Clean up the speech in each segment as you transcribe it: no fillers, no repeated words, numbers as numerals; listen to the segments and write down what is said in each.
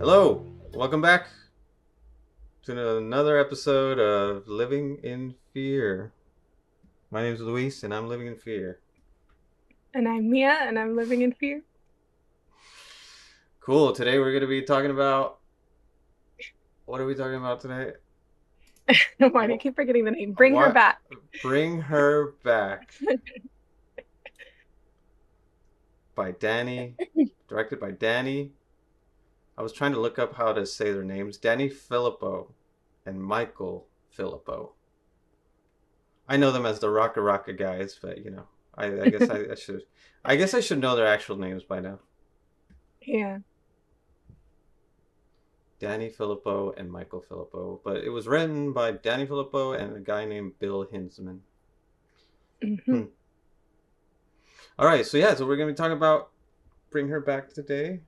Hello, welcome back to another episode of Living in Fear. My name is Luis, and I'm living in fear. And I'm Mia, and I'm living in fear. Cool. Today we're going to be talking about what are we talking about today? Why do you What? keep forgetting the name? Bring her What? back. Bring Her Back by Danny, directed by Danny. I was trying to look up how to say their names. Danny Philippou and Michael Philippou. I know them as the Rocka Rocka guys, but I guess I should. I guess I should know their actual names by now. Yeah. Danny Philippou and Michael Philippou, but it was written by Danny Philippou and a guy named Bill Hinsman. hmm Hmm. All right, so we're gonna be talking about Bring Her Back today.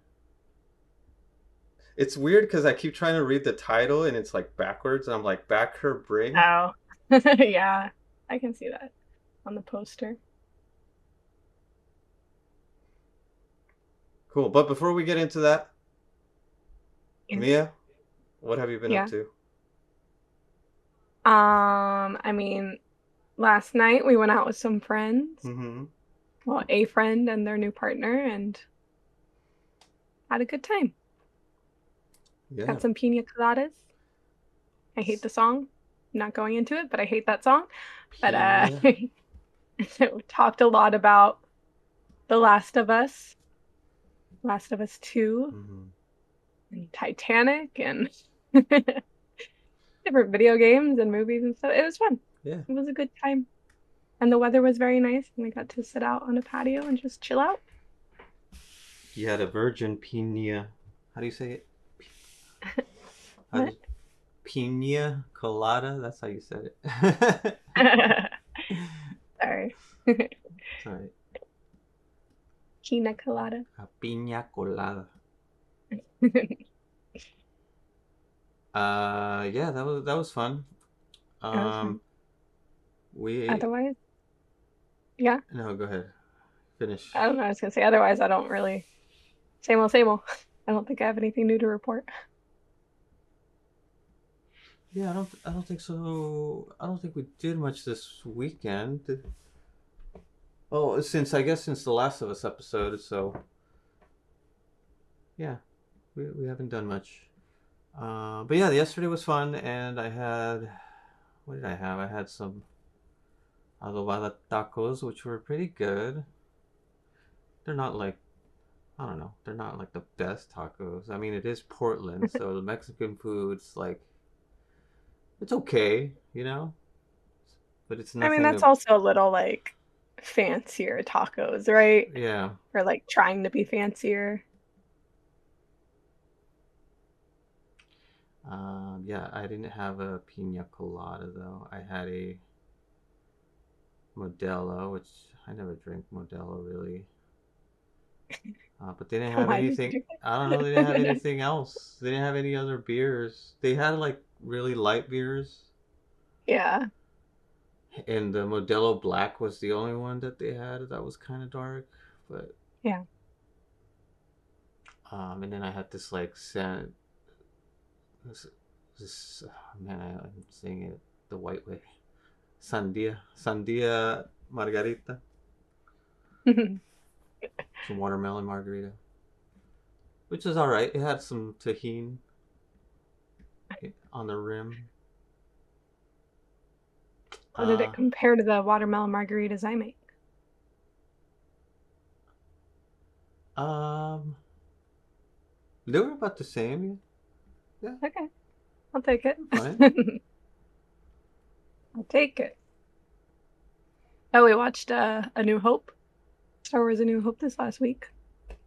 It's weird because I keep trying to read the title and it's like backwards, and I'm like, back her bring. Oh. Yeah. I can see that on the poster. Cool. But before we get into that, Yes. Mia, what have you been up Yeah. to? I mean, last night we went out with some friends. Mm-hmm. Well, a friend and their new partner, and had a good time. Yeah. Got some pina coladas. I hate the song. I'm not going into it, but I hate that song. But Pina. we talked a lot about The Last of Us, Last of Us 2, Mm-hmm. and Titanic, and different video games and movies and stuff. It was fun. Yeah. It was a good time. And the weather was very nice, and we got to sit out on a patio and just chill out. You had a virgin pina. How do you say it? How What? do Pina colada. That's how you said it. Sorry. Sorry. Pina colada. A pina colada. It Yeah, that was fun. was Um, fun. we Otherwise, yeah, no, go ahead, finish. I don't know. I was gonna say otherwise, I don't really same old, same old. I don't think I have anything new to report. Yeah, I don't think so. I don't think we did much this weekend. Oh, since the Last of Us episode, so yeah, we haven't done much. But yeah, yesterday was fun, and I had what did I have? I had some adobada tacos, which were pretty good. They're not like I don't know. They're not like the best tacos. I mean, it is Portland, so the Mexican food's like it's okay, but it's I mean, nothing that's to. also a little like fancier tacos, right? Yeah. Or like trying to be fancier. Yeah, I didn't have a pina colada though. I had a Modelo, which I never drink Modelo really. But they didn't have Why did you anything. do I don't know. They didn't have that? anything else. They didn't have any other beers. They had like really light beers, Yeah. and the Modelo Black was the only one that they had that was kind of dark. But Yeah. and then I had this like this man, I'm saying it the white way. Sandia margarita, some watermelon margarita, which is all right. It had some tahini on the rim. How did Uh, it compare to the watermelon margaritas I make? um, they were about the same. Yeah, Okay, I'll take it. fine. I'll take it. Oh, we watched A New Hope, Star Wars A New Hope this last week.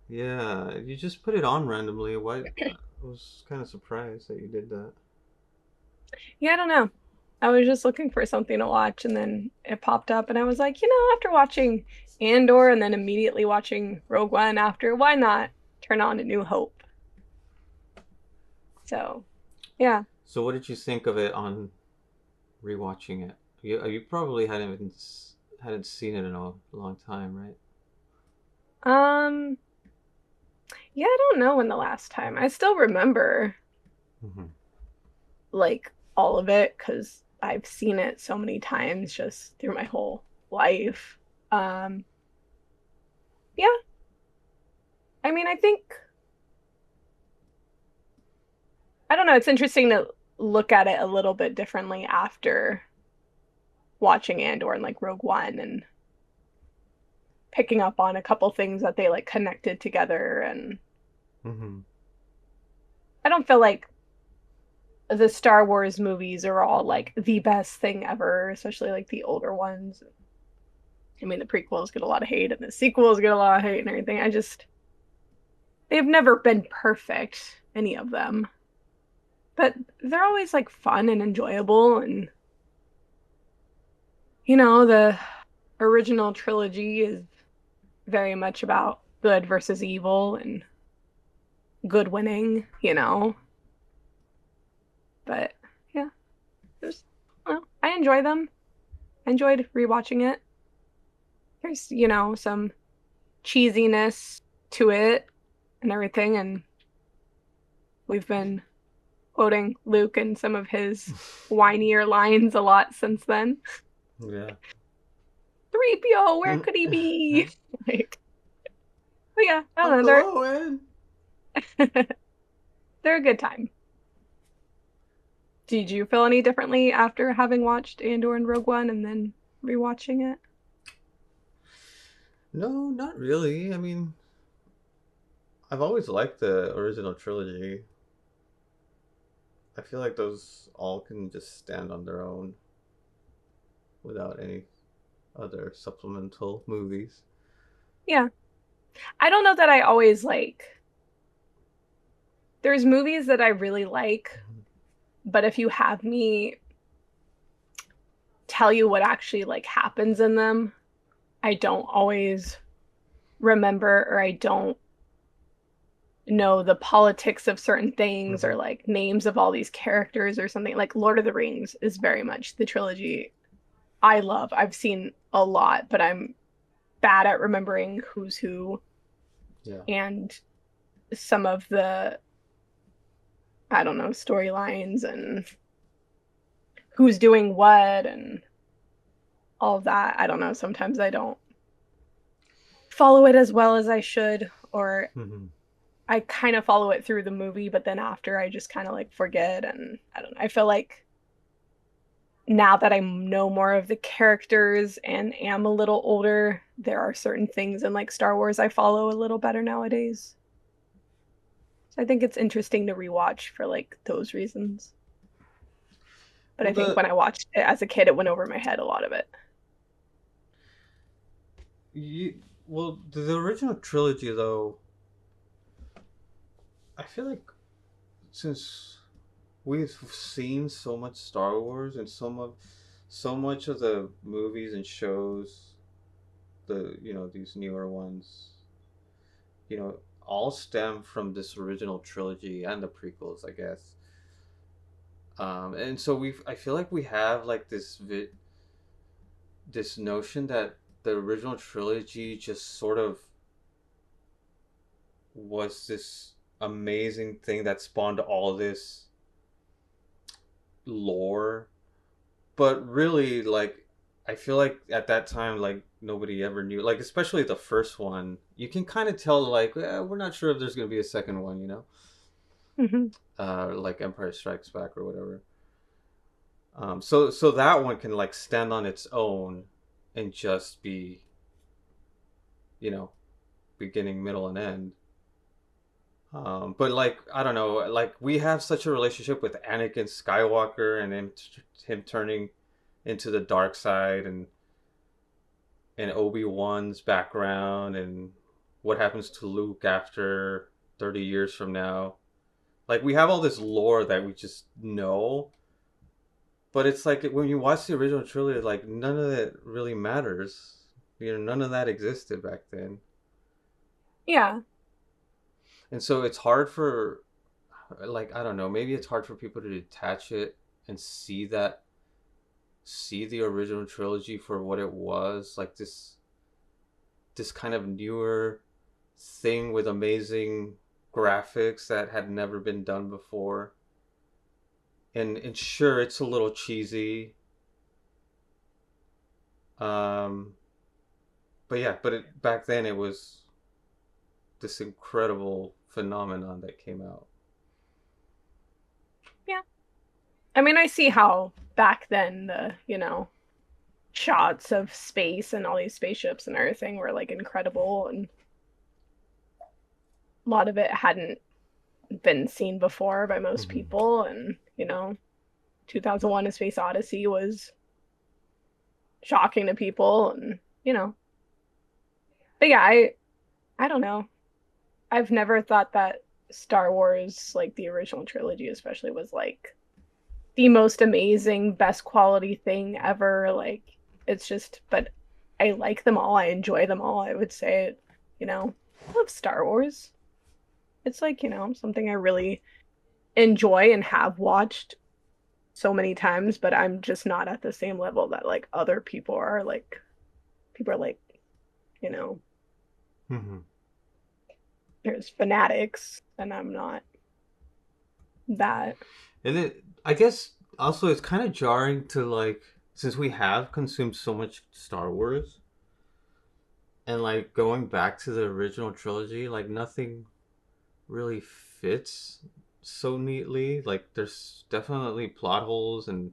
Yeah, you just put it on randomly. Why? I was kind of surprised that you did that. Yeah, I don't know. I was just looking for something to watch and then it popped up and I was like, after watching Andor and then immediately watching Rogue One after, why not turn on A New Hope? So, yeah. So, what did you think of it on rewatching it? You probably hadn't seen it in a long time, right? Um, Yeah, I don't know when the last time. I still remember Hmm. like all of it because I've seen it so many times just through my whole life. Um, yeah, I mean, I think I don't know, it's interesting to look at it a little bit differently after watching Andor and like Rogue One and picking up on a couple things that they like connected together. And Hmm. I don't feel like the Star Wars movies are all like the best thing ever, especially like the older ones. I mean, the prequels get a lot of hate and the sequels get a lot of hate and everything. They've never been perfect, any of them, but they're always like fun and enjoyable. And, the original trilogy is very much about good versus evil and good winning. But yeah, there's, well, I enjoy them. I enjoyed rewatching it. There's, some cheesiness to it and everything. And we've been quoting Luke and some of his whinier lines a lot since then. Yeah. 3PO, where could he be? Like, but yeah, I don't know. Uncle Owen. They're a good time. Did you feel any differently after having watched Andor and Rogue One and then rewatching it? No, not really. I mean, I've always liked the original trilogy. I feel like those all can just stand on their own without any other supplemental movies. Yeah. I don't know that I always like. There's movies that I really like, but if you have me tell you what actually like happens in them, I don't always remember or I don't know the politics of certain things Mm-hmm. or like names of all these characters or something. Like Lord of the Rings is very much the trilogy I love. I've seen a lot, but I'm bad at remembering who's who Yeah. and some of the, I don't know, storylines and who's doing what and all of that. I don't know. Sometimes I don't follow it as well as I should, or Mm-hmm. I kind of follow it through the movie, but then after I just kind of like forget. And I don't know. I feel like now that I know more of the characters and am a little older, there are certain things in like Star Wars I follow a little better nowadays. So I think it's interesting to rewatch for like those reasons. But Well, I think when I watched it as a kid, it went over my head a lot of it. you, the original trilogy though, I feel like since we've seen so much Star Wars and so much of the movies and shows, these newer ones, all stem from this original trilogy and the prequels, I guess. And so I feel like we have like this notion that the original trilogy just sort of was this amazing thing that spawned all this lore. But really, like, I feel like at that time, like, nobody ever knew. Like, especially the first one, you can kind of tell, like, we're not sure if there's going to be a second one, Hmm. like Empire Strikes Back or whatever. So that one can like stand on its own and just be, you know, beginning, middle, and end. But like I don't know, like we have such a relationship with Anakin Skywalker and him turning into the dark side and Obi-Wan's background and what happens to Luke after 30 years from now. Like we have all this lore that we just know, but it's like when you watch the original trilogy, like none of it really matters. None of that existed back then. Yeah. And so it's hard for like I don't know, maybe it's hard for people to detach it and see the original trilogy for what it was, like this kind of newer thing with amazing graphics that had never been done before. And sure, it's a little cheesy. Um, but yeah, back then it was this incredible phenomenon that came out. Yeah. I mean, I see how back then shots of space and all these spaceships and everything were like incredible, and a lot of it hadn't been seen before by most Mm-hmm. people. And 2001: A Space Odyssey was shocking to people, and but yeah, I don't know. I've never thought that Star Wars, like the original trilogy especially, was like the most amazing, best quality thing ever. Like it's just, but I like them all. I enjoy them all. I would say, I love Star Wars. It's like, something I really enjoy and have watched so many times, but I'm just not at the same level that like other people are. Like people are like, you know, Mm-hmm. there's fanatics, and I'm not that. And I guess also it's kind of jarring to like, since we have consumed so much Star Wars and like going back to the original trilogy, like nothing really fits so neatly. Like there's definitely plot holes and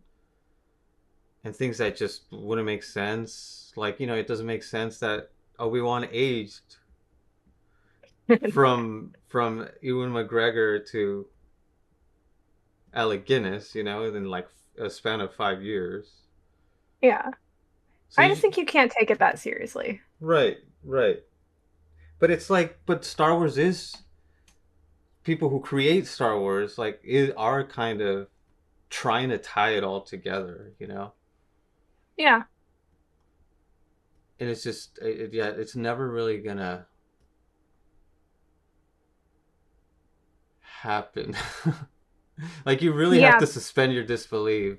things that just wouldn't make sense. Like, it doesn't make sense that Obi-Wan aged from Ewan McGregor to Alec Guinness, in like a span of 5 years. Yeah. So I just think you can't take it that seriously. right, right. But it's like, but Star Wars is people who create Star Wars like are kind of trying to tie it all together. Yeah. And it's just, yeah, it's never really gonna happen. Like you really have Yeah, to suspend your disbelief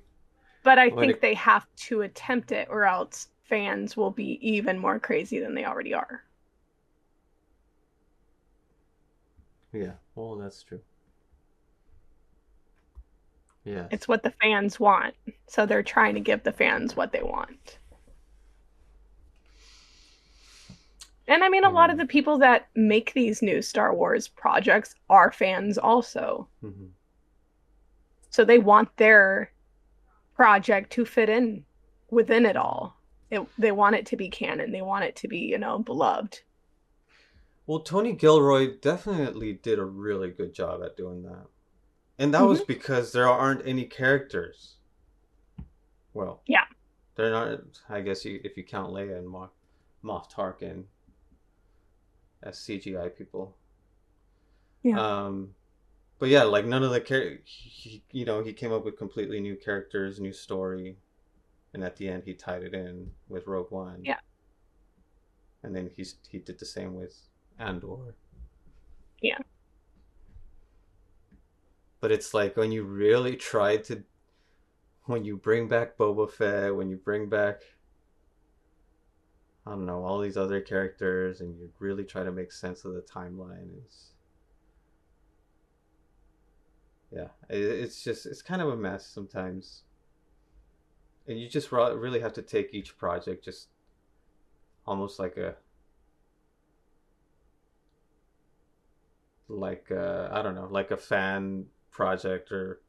but I when think it. they have to attempt it, or else fans will be even more crazy than they already are. Yeah, well, that's true. It's Yes. what the fans want. So they're trying to give the fans what they want. And I mean, a lot of Mm. the people that make these new Star Wars projects are fans also. Hmm. So they want their project to fit in within it all. They want it to be canon. They want it to be, beloved. Well, Tony Gilroy definitely did a really good job at doing that. And that was Hmm. because there aren't any characters. Well, Yeah. they're not. I guess if you count Leia and Moff Tarkin as CGI people. Yeah. Um, but yeah, like none of the he came up with completely new characters, new story, and at the end he tied it in with Rogue One, Yeah. and then he did the same with Andor. Yeah. But it's like when you really try to, when you bring back Boba Fett, when you bring back, I don't know, all these other characters, and you really try to make sense of the timeline. It's just it's kind of a mess sometimes, and you just really have to take each project just almost like I don't know, like a fan project or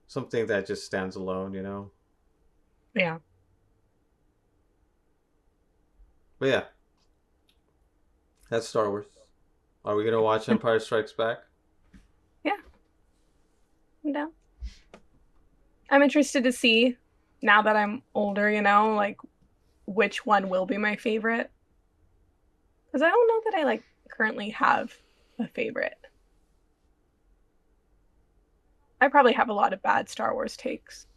something that just stands alone. Yeah. But yeah, that's Star Wars. Are we gonna watch Empire Strikes Back? Yeah. I'm down. I'm interested to see now that I'm older, like which one will be my favorite. Because I don't know that I like currently have a favorite. I probably have a lot of bad Star Wars takes.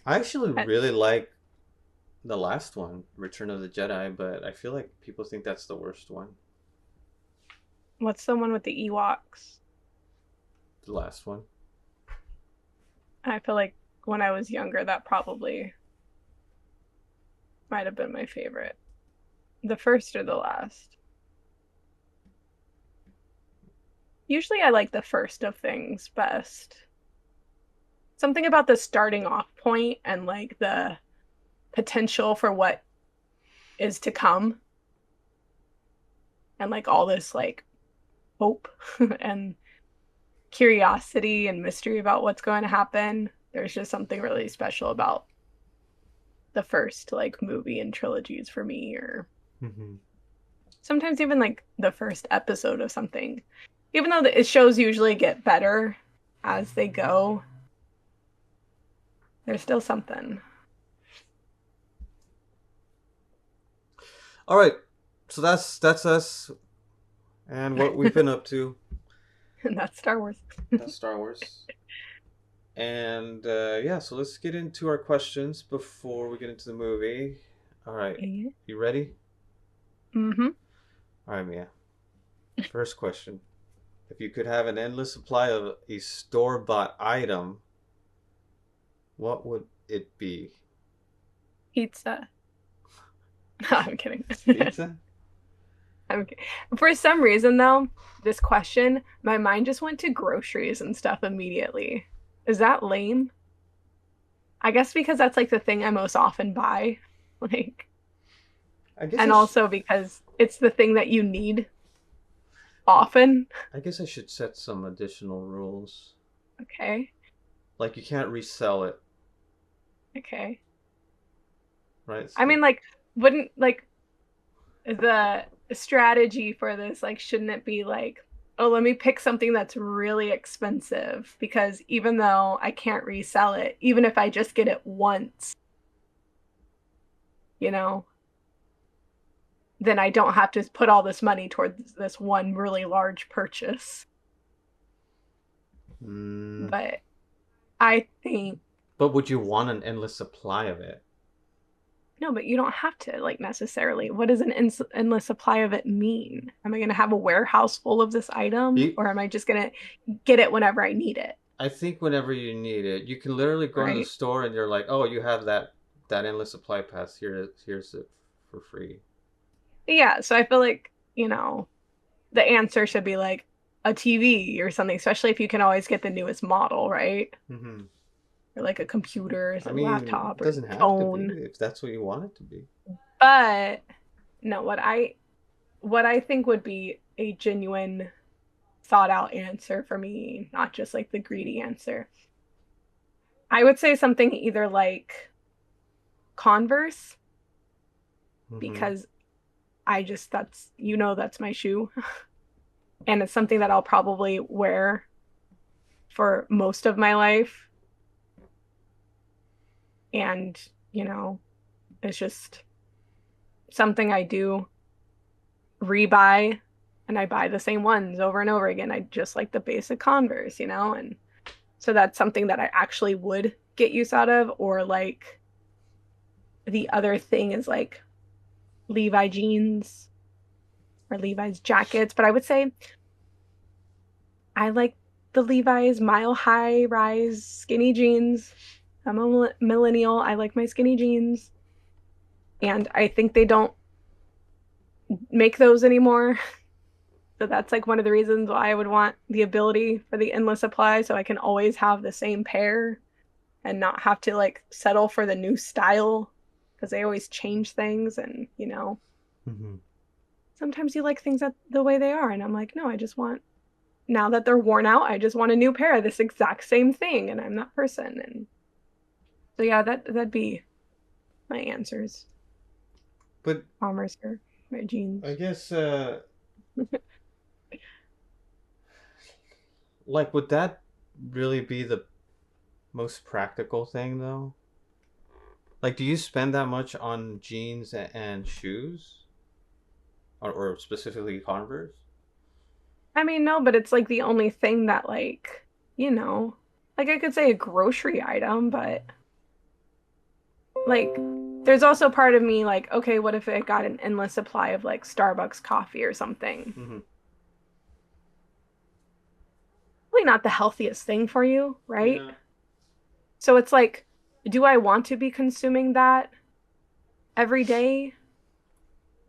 I actually I, really like the last one, Return of the Jedi, but I feel like people think that's the worst one. what's the one with the Ewoks? The last one. I feel like when I was younger, that probably might have been my favorite. The first or the last? Usually I like the first of things best. Something about the starting off point and like the potential for what is to come and like all this like hope and curiosity and mystery about what's going to happen. There's just something really special about the first like movie and trilogies for me, or Hmm. sometimes even like the first episode of something. Even though the shows usually get better as they go, there's still something. All right, so that's us and what we've been up to. And that's Star Wars. That's Star Wars. And yeah, so let's get into our questions before we get into the movie. All right, Yeah. you ready? Mm-hmm. All right, Mia. First question. If you could have an endless supply of a store-bought item, what would it be? Pizza. No, I'm kidding. Pizza? I'm kidding. For some reason, though, this question, my mind just went to groceries and stuff immediately. Is that lame? I guess because that's like the thing I most often buy. Like, I guess and also because it's the thing that you need often. I guess I should set some additional rules. Okay. Like you can't resell it, Okay. right? I mean, like, wouldn't like the strategy for this, like, shouldn't it be like, oh, let me pick something that's really expensive because even though I can't resell it, even if I just get it once, you know, then I don't have to put all this money towards this one really large purchase. Mm, But I think but would you want an endless supply of it? no, but you don't have to like necessarily. What does an endless supply of it mean? Am I going to have a warehouse full of this item, You, or am I just going to get it whenever I need it? I think whenever you need it, you can literally go to the Right? store and you're like, "Oh, you have that endless supply pass. Here's it for free." Yeah. So I feel like, the answer should be like a TV or something, especially if you can always get the newest model, right? Hmm. Or like a computer, I or a mean, laptop, it or doesn't have to be phone. if that's what you want it to be. But no, what I think would be a genuine thought out answer for me, not just like the greedy answer. I would say something either like Converse, Hmm. because that's my shoe. And it's something that I'll probably wear for most of my life. And, you know, it's just something I do rebuy, and I buy the same ones over and over again. I just like the basic Converse. And so that's something that I actually would get use out of. Or like the other thing is like Levi jeans or Levi's jackets. But I would say I like the Levi's mile high rise skinny jeans. I'm a millennial. I like my skinny jeans. And I think they don't make those anymore. So that's like one of the reasons why I would want the ability for the endless supply so I can always have the same pair and not have to like settle for the new style because they always change things. And Hmm. sometimes you like things that the way they are. And I'm like, no, now that they're worn out, I just want a new pair of this exact same thing. And I'm that person. And so, yeah, that'd be my answers. But Bombers or my I jeans. guess, like, would that really be the most practical thing, though? Like, do you spend that much on jeans and shoes, or specifically Converse? I mean, no, but it's like the only thing that like I could say a grocery item, but like there's also part of me like, okay, what if I got an endless supply of like Starbucks coffee or something? Hmm. Really not the healthiest thing for you, right? Yeah. So it's like, do I want to be consuming that every day?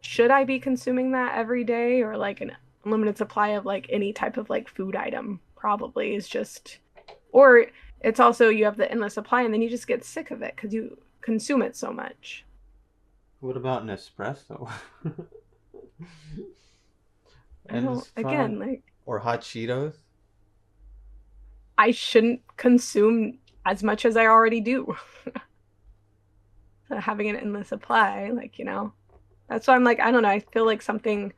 Should I be consuming that every day, or like unlimited supply of like any type of like food item probably is just, or it's also you have the endless supply and then you just get sick of it because you consume it so much. What about an espresso? I don't, Endless supply? again, like Or hot Cheetos? I shouldn't consume as much as I already do. So having an endless supply, like, that's why I'm like, I don't know, I feel like something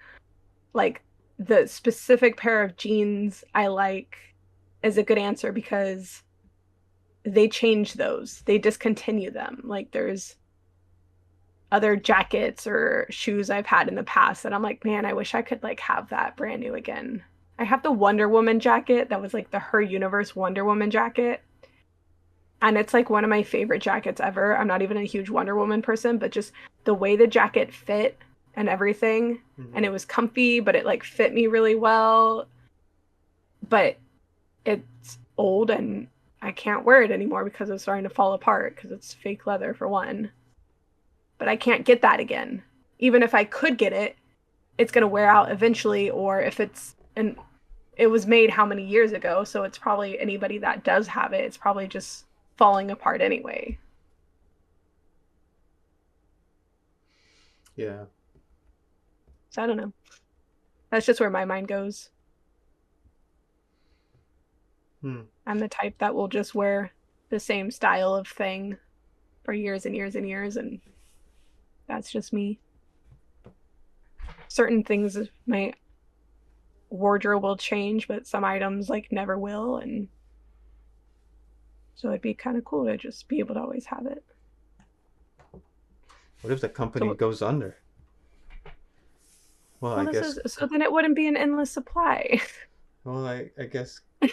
like the specific pair of jeans I like is a good answer because they change those. They discontinue them. Like there's other jackets or shoes I've had in the past that I'm like, man, I wish I could like have that brand new again. I have the Wonder Woman jacket that was like the Her Universe Wonder Woman jacket. And it's like one of my favorite jackets ever. I'm not even a huge Wonder Woman person, but just the way the jacket fit and everything. And Mm-hmm. it was comfy, but it like fit me really well. But it's old and I can't wear it anymore because it's starting to fall apart because it's fake leather for one. But I can't get that again. Even if I could get it, it's going to wear out eventually. Or if it's, and it was made how many years ago? So it's probably anybody that does have it, it's probably just falling apart anyway. Yeah. So I don't know. That's just where my mind goes. Hmm. I'm the type that will just wear the same style of thing for years and years and years. And that's just me. Certain things, my wardrobe will change, but some items like never will. And so it'd be kind of cool to just be able to always have it. What if the company So, goes under? Well, I well, this guess. is so then it wouldn't be an endless supply. Well, I guess. I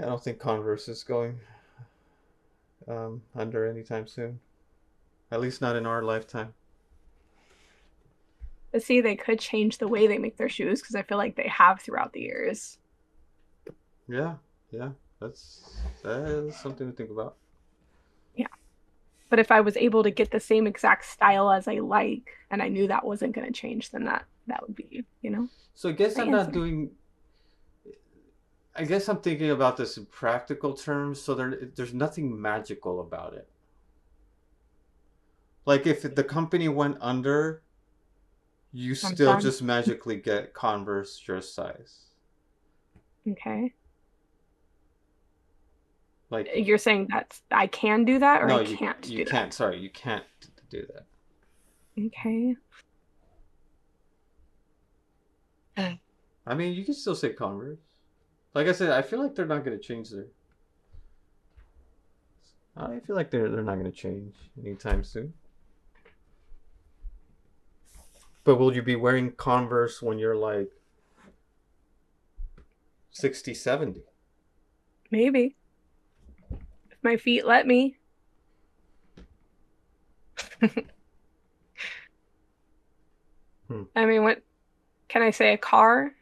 don't think Converse is going under anytime soon. At least not in our lifetime. But see, they could change the way they make their shoes because I feel like they have throughout the years. Yeah, yeah. That is something to think about. Yeah. But if I was able to get the same exact style as I like and I knew that wasn't going to change, then that would be, So I guess my I'm not answer. doing. I guess I'm thinking about this in practical terms. So there's nothing magical about it. Like if the company went under, you I'm still done. just magically get Converse your size. Okay. Like You're saying that I can do that or no, I you can't you do can't. that? Sorry, you can't do that. Okay. I mean, you can still say Converse. Like I said, I feel like they're not going to change their. I feel like they're not going to change anytime soon. But will you be wearing Converse when you're like 60, 70? Maybe. If my feet let me. Hmm. I mean, what can I say? A car?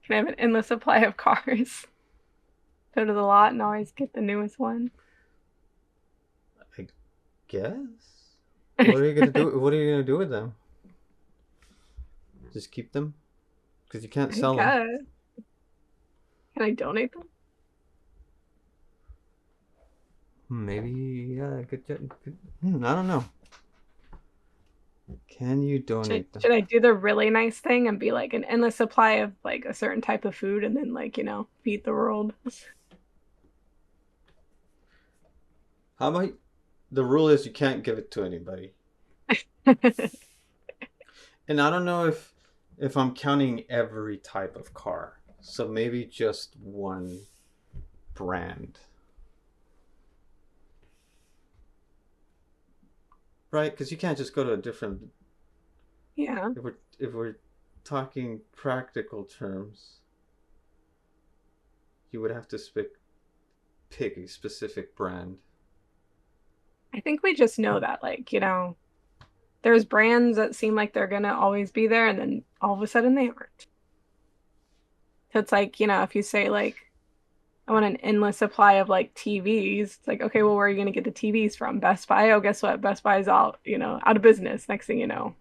Can I have an endless supply of cars? Go to the lot and always get the newest one. I guess. What are you going to do? What are you going to do with them? Just keep them? Because you can't I sell them. guess. Can I donate them? Maybe, yeah, I don't know. Can you Should donate them? should I do the really nice thing and be like an endless supply of like a certain type of food and then like, feed the world? How about the rule is you can't give it to anybody? And I don't know if I'm counting every type of car. So maybe just one brand. Right? Because you can't just go to a different Yeah. if we're talking practical terms, you would have to pick a specific brand. I think we just know that like, there's brands that seem like they're gonna always be there and then all of a sudden they aren't. So it's like, if you say like I want an endless supply of like TVs. It's like, okay, well, where are you going to get the TVs from? Best Buy? Oh, guess what? Best Buy is out, out of business next thing you know.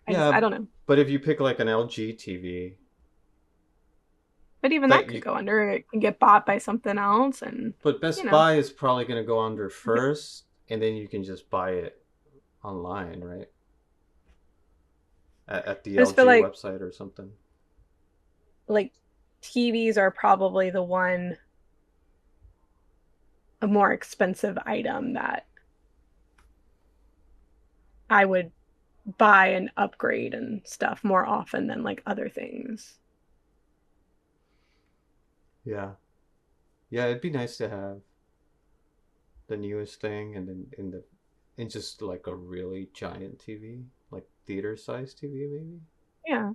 Yeah, I don't know. but if you pick like an LG TV, But even that that could you go under. It can get bought by something else, and but you Best know. Buy is probably going to go under first, and then you can just buy it online, right? At the I just feel LG like website or something. like TVs are probably a more expensive item that I would buy and upgrade and stuff more often than like other things. Yeah. Yeah, it'd be nice to have the newest thing and then in just like a really giant TV, like theater size TV maybe. Yeah,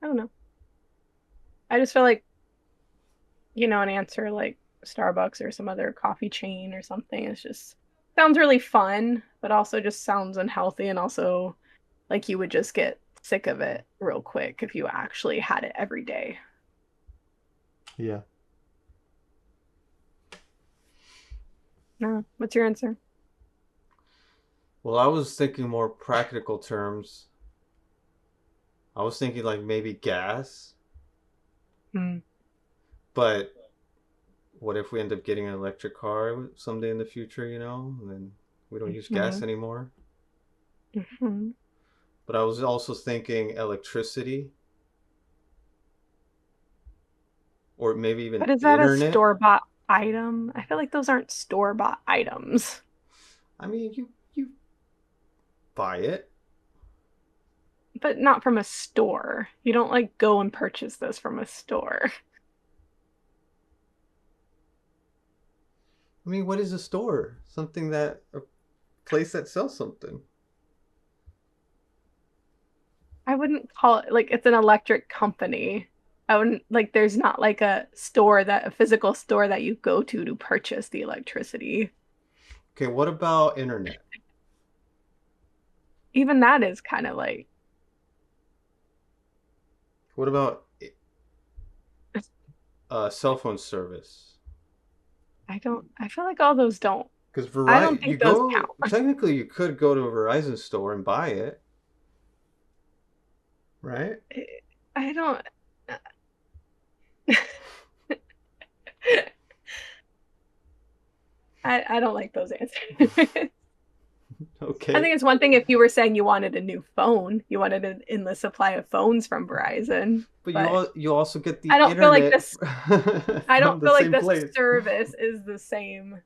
I don't know. I just feel like, an answer like Starbucks or some other coffee chain or something is just sounds really fun, but also just sounds unhealthy and also like you would just get sick of it real quick if you actually had it every day. Yeah. No, what's your answer? Well, I was thinking more practical terms. I was thinking like maybe gas, Hmm. but what if we end up getting an electric car someday in the future, and then we don't use gas Hmm. anymore? Hmm. But I was also thinking electricity or maybe even But is that a internet. store-bought item? I feel like those aren't store-bought items, I mean, you buy it. but not from a store. You don't like go and purchase this from a store. I mean, what is a store? Something that a place that sells something. I wouldn't call it like it's an electric company. I wouldn't like there's not like a physical store that you go to purchase the electricity. Okay, what about internet? Even that is kind of like What about cell phone service? I feel like all those don't. Because I don't You think those go count. technically you could go to a Verizon store and buy it, right? I don't I don't like those answers. I Okay, think it's one thing if you were saying you wanted a new phone, you wanted an endless supply of phones from Verizon, but but you also get the I don't feel like internet this I don't from the feel like same the place. service is the same.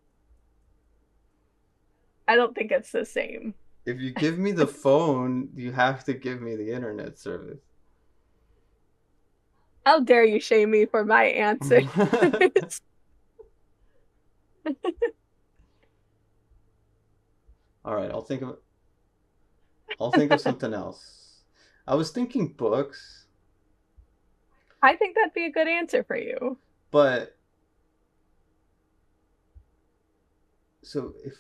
I don't think it's the same. If you give me the phone, you have to give me the internet service. How dare you shame me for my answer? All right, I'll think of something else. I was thinking books, I think that'd be a good answer for you. but so if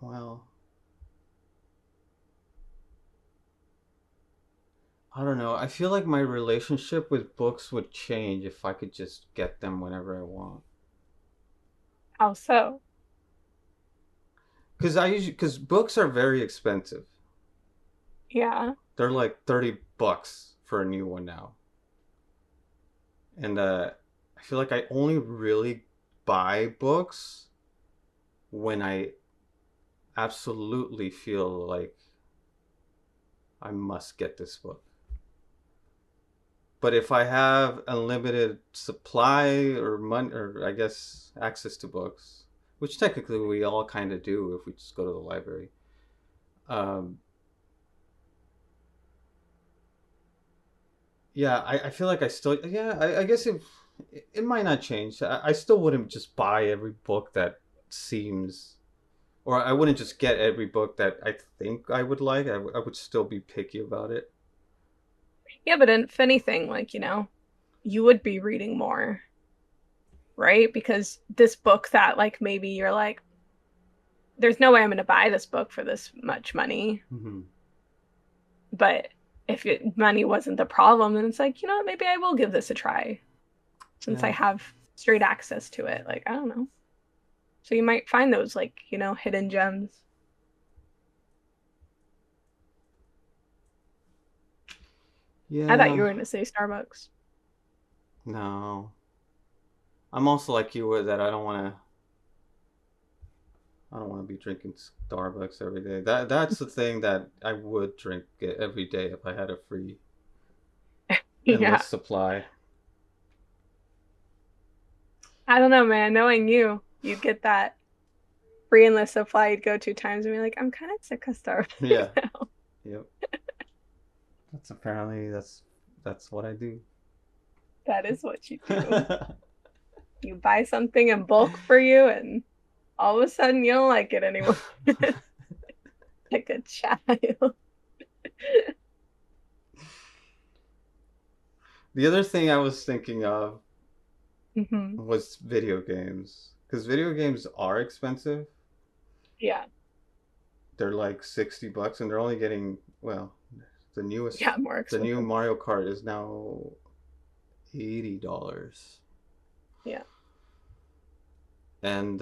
well, I don't know. I feel like my relationship with books would change if I could just get them whenever I want. How so? Because books are very expensive. Yeah. They're like $30 for a new one now, and I feel like I only really buy books when I absolutely feel like I must get this book. But if I have unlimited supply or money, or I guess access to books, which technically we all kind of do if we just go to the library, um, yeah, I feel like I guess it might not change. I still wouldn't just buy every book that seems, or I wouldn't just get every book that I think I would like. I would still be picky about it. Yeah, but if anything, like, you would be reading more, right? Because this book that like maybe you're like, there's no way I'm gonna buy this book for this much money. Mm-hmm. But if money wasn't the problem, then it's like, maybe I will give this a try since I Yeah, have straight access to it. Like, I don't know. So you might find those like, hidden gems. I thought you Yeah, were going to say Starbucks. no. I'm also like you with that. I don't want to be drinking Starbucks every day. That's the thing that I would drink it every day if I had a free Yeah. endless supply. I don't know, man. Knowing you, you'd get that free endless supply you'd go two times and be like, I'm kind of sick of Starbucks Yeah. now. Yep. That's apparently that's what I do. That is what you do. You buy something in bulk for you, and all of a sudden you don't like it anymore. Like a child. The other thing I was thinking of Hmm. was video games because video games are expensive. Yeah. They're like $60 and they're only getting, well, the Yeah, newest more the new expensive. Mario Kart is now $80. Yeah. And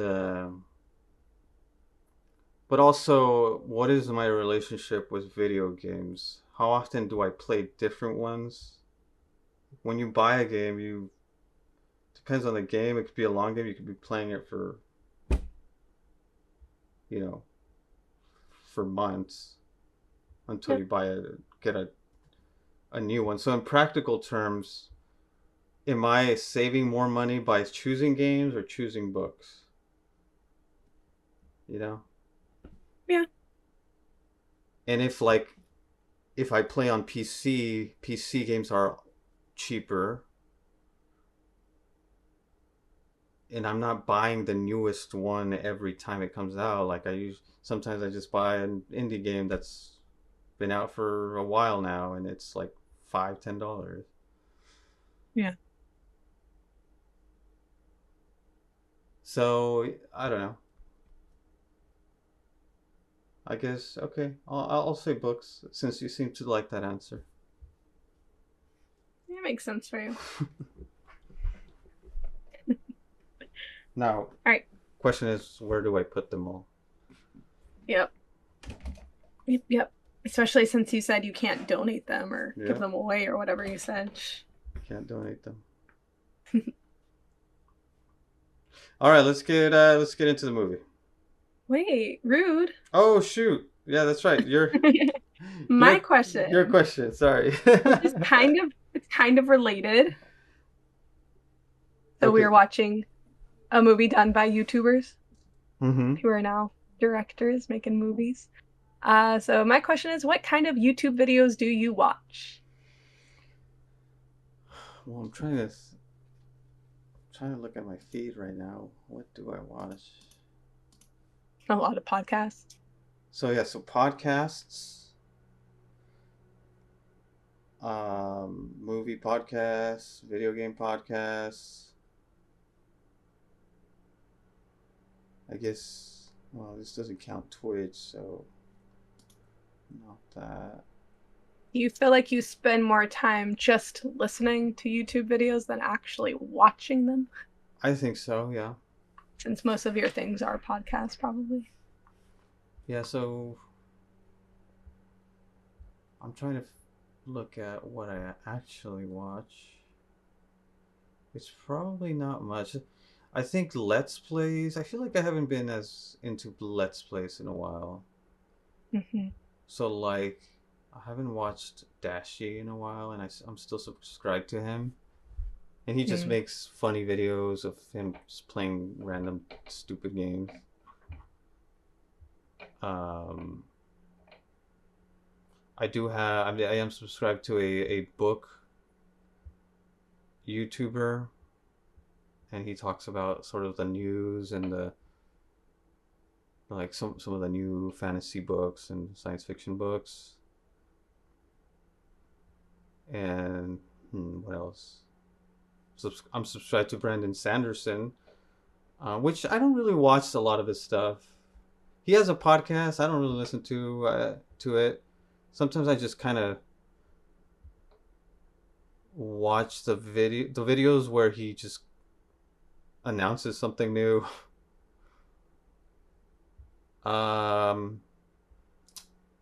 but also, what is my relationship with video games? How often do I play different ones? When you buy a game, you depends on the game. It could be a long game. You could be playing it for, you know, for months until Yeah. you get a new one. So in practical terms, am I saving more money by choosing games or choosing books? You know? Yeah. And if I play on PC games are cheaper and I'm not buying the newest one every time it comes out. Like sometimes I just buy an indie game that's been out for a while now, and it's like $5-10. Yeah. So I don't know. I guess okay. I'll say books since you seem to like that answer. It makes sense for you. Now, All right. question is, where do I put them all? Yep. Yep. Yep. Especially since you said you can't donate them or give Yeah, them away or whatever you said. can't donate them. All right, let's get into the movie. Wait, rude. Oh shoot! Yeah, that's right. My Your your question, question. Sorry. which is kind of related. So we Okay. are watching a movie done by YouTubers Mm-hmm. who are now directors making movies. So my question is, what kind of YouTube videos do you watch? Well, trying to look at my feed right now. What do I watch? A lot of podcasts. So yeah, so podcasts, movie podcasts, video game podcasts. I guess. Well, this doesn't count Twitch, so not that. Do you feel like you spend more time just listening to YouTube videos than actually watching them? I think so. Yeah. Since most of your things are podcasts, probably. Yeah. So I'm trying to look at what I actually watch. It's probably not much. I think Let's Plays. I feel like I haven't been as into Let's Plays in a while. Hmm. So like, I haven't watched Dashi in a while, and I'm still subscribed to him. And he just Hmm. makes funny videos of him just playing random stupid games. Um, I am subscribed to a book YouTuber, and he talks about sort of the news and the like some of the new fantasy books and science fiction books. And what else? I'm subscribed to Brandon Sanderson, which I don't really watch a lot of his stuff. He has a podcast. I don't really listen to it. Sometimes I just kind of watch the videos where he just announces something new. Um,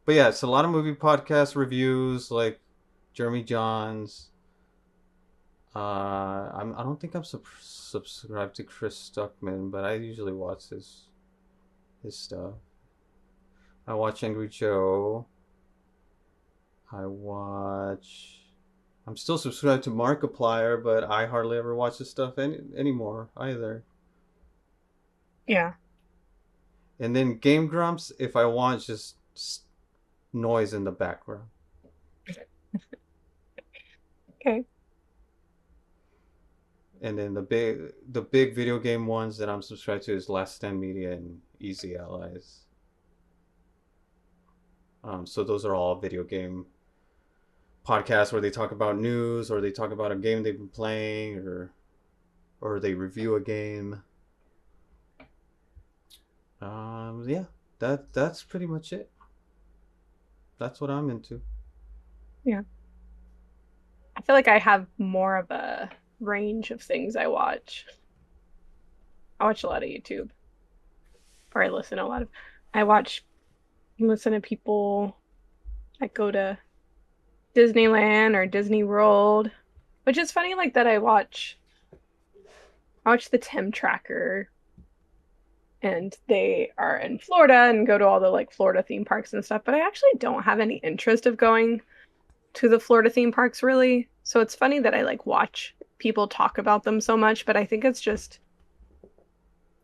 but yeah, it's a lot of movie podcast reviews like Jeremy Johns. I don't think I'm subscribed to Chris Stuckman, but I usually watch his stuff. I watch Angry Joe. I watch. I'm still subscribed to Markiplier, but I hardly ever watch his stuff anymore either. Yeah. And then Game Grumps, if I want just noise in the background. Okay. And then the big video game ones that I'm subscribed to is Last Stand Media and Easy Allies. So those are all video game podcasts where they talk about news or they talk about a game they've been playing or they review a game. Yeah, that's pretty much it. That's what I'm into. Yeah. I feel like I have more of a range of things I watch. I watch a lot of YouTube, or I listen to a lot of. I watch, listen to people that go to Disneyland or Disney World, which is funny. Like that, I watch the Tim Tracker, and they are in Florida and go to all the like Florida theme parks and stuff. But I actually don't have any interest of going to the Florida theme parks really. So it's funny that I like watch people talk about them so much, but I think it's just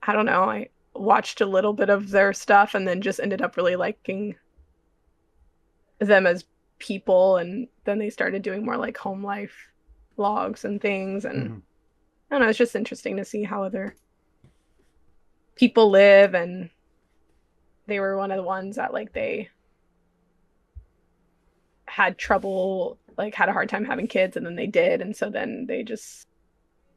I don't know, I watched a little bit of their stuff and then just ended up really liking them as people and then they started doing more like home life vlogs and things and Mm-hmm. I don't know, it's just interesting to see how other people live and they were one of the ones that like they had trouble like had a hard time having kids and then they did and so then they just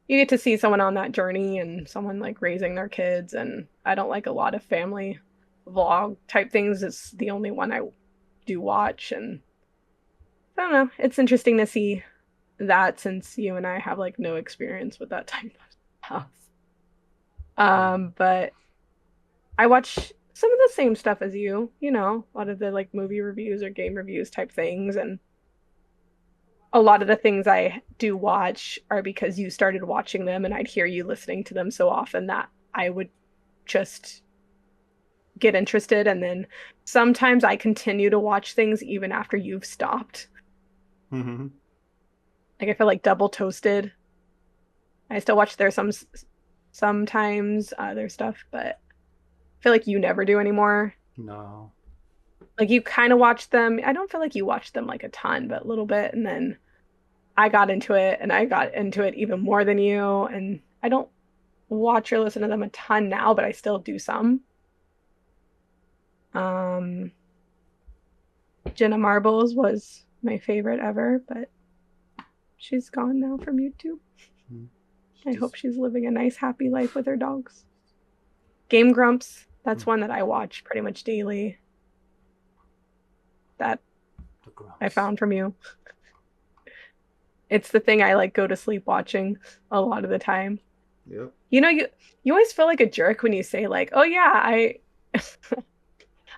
you get to see someone on that journey and someone like raising their kids and I don't like a lot of family vlog type things. It's the only one I do watch and I don't know. It's interesting to see that since you and I have like no experience with that type of stuff. Yeah. But I watch some of the same stuff as you know, a lot of the like movie reviews or game reviews type things and a lot of the things I do watch are because you started watching them and I'd hear you listening to them so often that I would just get interested. And then sometimes I continue to watch things even after you've stopped. Mm-hmm. Like I feel like Double Toasted. I still watch their sometimes their stuff, but I feel like you never do anymore. No. Like you kind of watch them. I don't feel like you watch them like a ton, but a little bit. And then I got into it and I got into it even more than you. And I don't watch or listen to them a ton now, but I still do some. Um, Jenna Marbles was my favorite ever, but she's gone now from YouTube. Mm-hmm. I Just hope she's living a nice, happy life with her dogs. Game Grumps, that's one that I watch pretty much daily. That the I grumps. found from you. It's the thing I like go to sleep watching a lot of the time. Yep. You know, you always feel like a jerk when you say like, "Oh yeah, I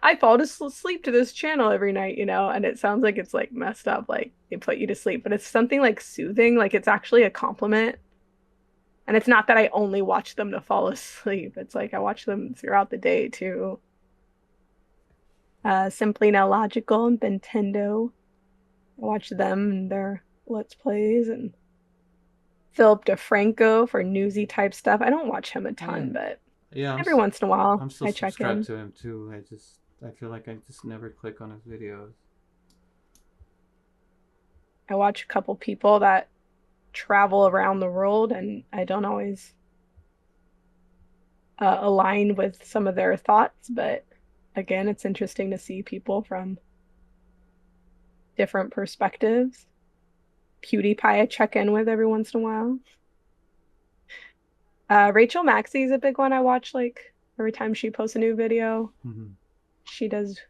I fall to sleep to this channel every night," you know, and it sounds like it's like messed up, like they put you to sleep, but it's something like soothing, like it's actually a compliment. And it's not that I only watch them to fall asleep. It's like I watch them throughout the day too. Simply Now Logical and Nintendo. I watch them and their Let's Plays and Philip DeFranco for newsy type stuff. I don't watch him a Oh yeah. ton, but Yeah, every once in a while I'm still I check subscribed in. to him too. I feel like I just never click on his videos. I watch a couple people that travel around the world and I don't always align with some of their thoughts, but again, it's interesting to see people from different perspectives. PewDiePie I check in with every once in a while. Rachel Maxey is a big one I watch like every time she posts a new video. Mm-hmm. She does,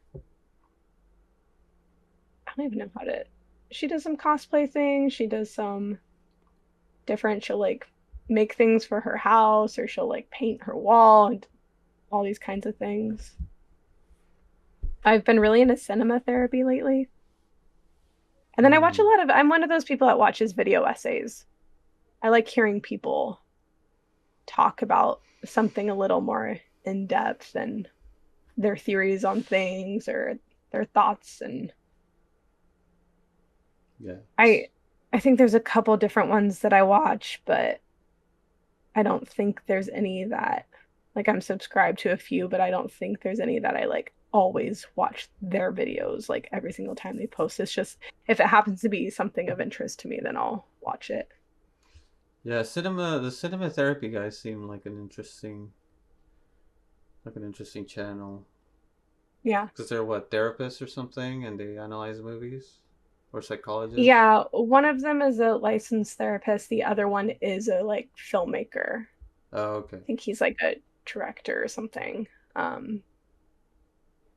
I don't even know how to, she does some cosplay things. She does some different, she'll like make things for her house or she'll like paint her wall and all these kinds of things. I've been really into cinema therapy lately. And then I watch a Hmm. lot of, I'm one of those people that watches video essays. I like hearing people talk about something a little more in depth and their theories on things or their thoughts. And Yeah. I I think there's a couple different ones that I watch, but I don't think there's any that like I'm subscribed to a few, but I don't think there's any that I like always watch their videos like every single time they post. It's just if it happens to be something of interest to me, then I'll watch it. Yeah, the cinema therapy guys seem like an interesting channel. Yeah. Because they're what, therapists or something, and they analyze movies? Or psychologists? Yeah, one of them is a licensed therapist, the other one is a like filmmaker. I Oh, okay. think he's like a director or something. Um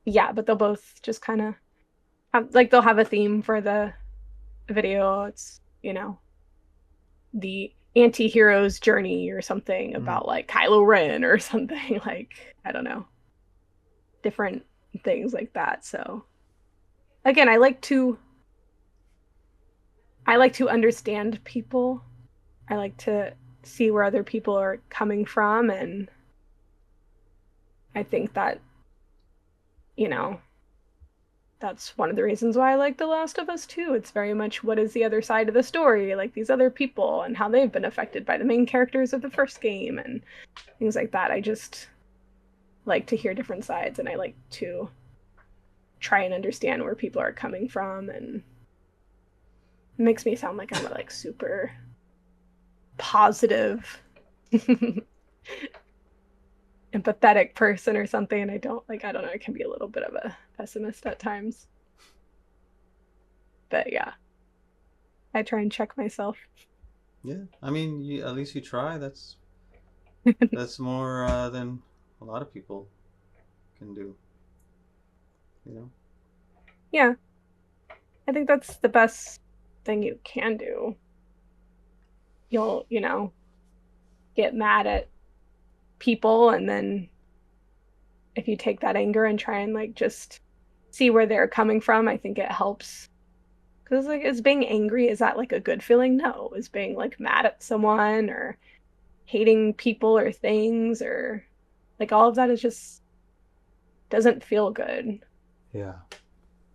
yeah, but they'll both just kind of have like they'll have a theme for the video. It's, the anti-hero's journey or something Mm. about like Kylo Ren or something like I don't know, different things like that. So again, I like to understand people. I like to see where other people are coming from, and I think that, you know, that's one of the reasons why I like The Last of Us too. It's very much what is the other side of the story, like these other people and how they've been affected by the main characters of the first game and things like that. I just like to hear different sides and I like to try and understand where people are coming from, and it makes me sound like I'm a like super positive empathetic person or something, and I don't know, I can be a little bit of a pessimist at times. But yeah, I try and check myself. Yeah, I mean, at least you try. That's more than a lot of people can do, you know? Yeah, I think that's the best thing you can do. You'll, get mad at people, and then if you take that anger and try and like just see where they're coming from, I think it helps. Because like, is being angry, is that like a good feeling? No. Is being like mad at someone or hating people or things or like all of that is just doesn't feel good. Yeah.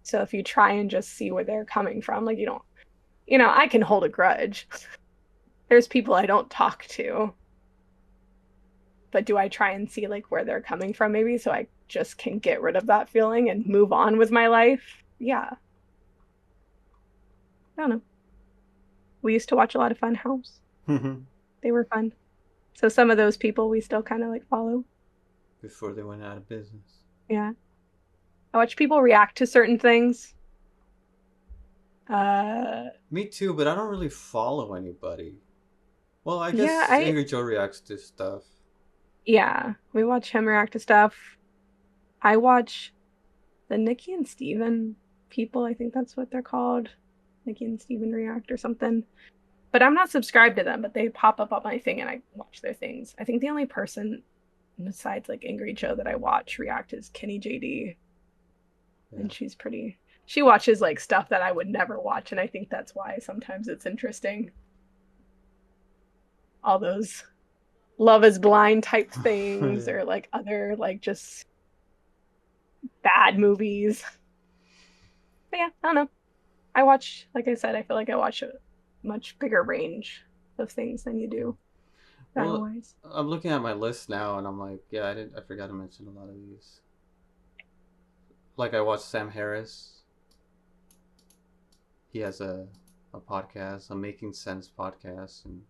So if you try and just see where they're coming from, like you don't, I can hold a grudge. There's people I don't talk to, but do I try and see like where they're coming from maybe so I just can get rid of that feeling and move on with my life? Yeah. I don't know. We used to watch a lot of Fun House. They were fun. So some of those people we still kind of like follow. Before they went out of business. Yeah. I watch people react to certain things. Uh Me too, but I don't really follow anybody. Well, I yeah, guess I Angry Joe reacts to stuff. yeah, we watch him react to stuff. I watch the Nikki and Steven people, I think that's what they're called. Nikki and Steven react or something. But I'm not subscribed to them, but they pop up on my thing and I watch their things. I think the only person besides like Angry Joe that I watch react is Kenny JD, Yeah. and she watches like stuff that I would never watch, and I think that's why sometimes it's interesting. All those Love is Blind type things Yeah. or like other like just bad movies. But yeah, I don't know. Like I said, I feel like I watch a much bigger range of things than you do style Well, wise. I'm looking at my list now, and I'm like, yeah, I forgot to mention a lot of these. Like I watched Sam Harris. He has a podcast, a Making Sense podcast, and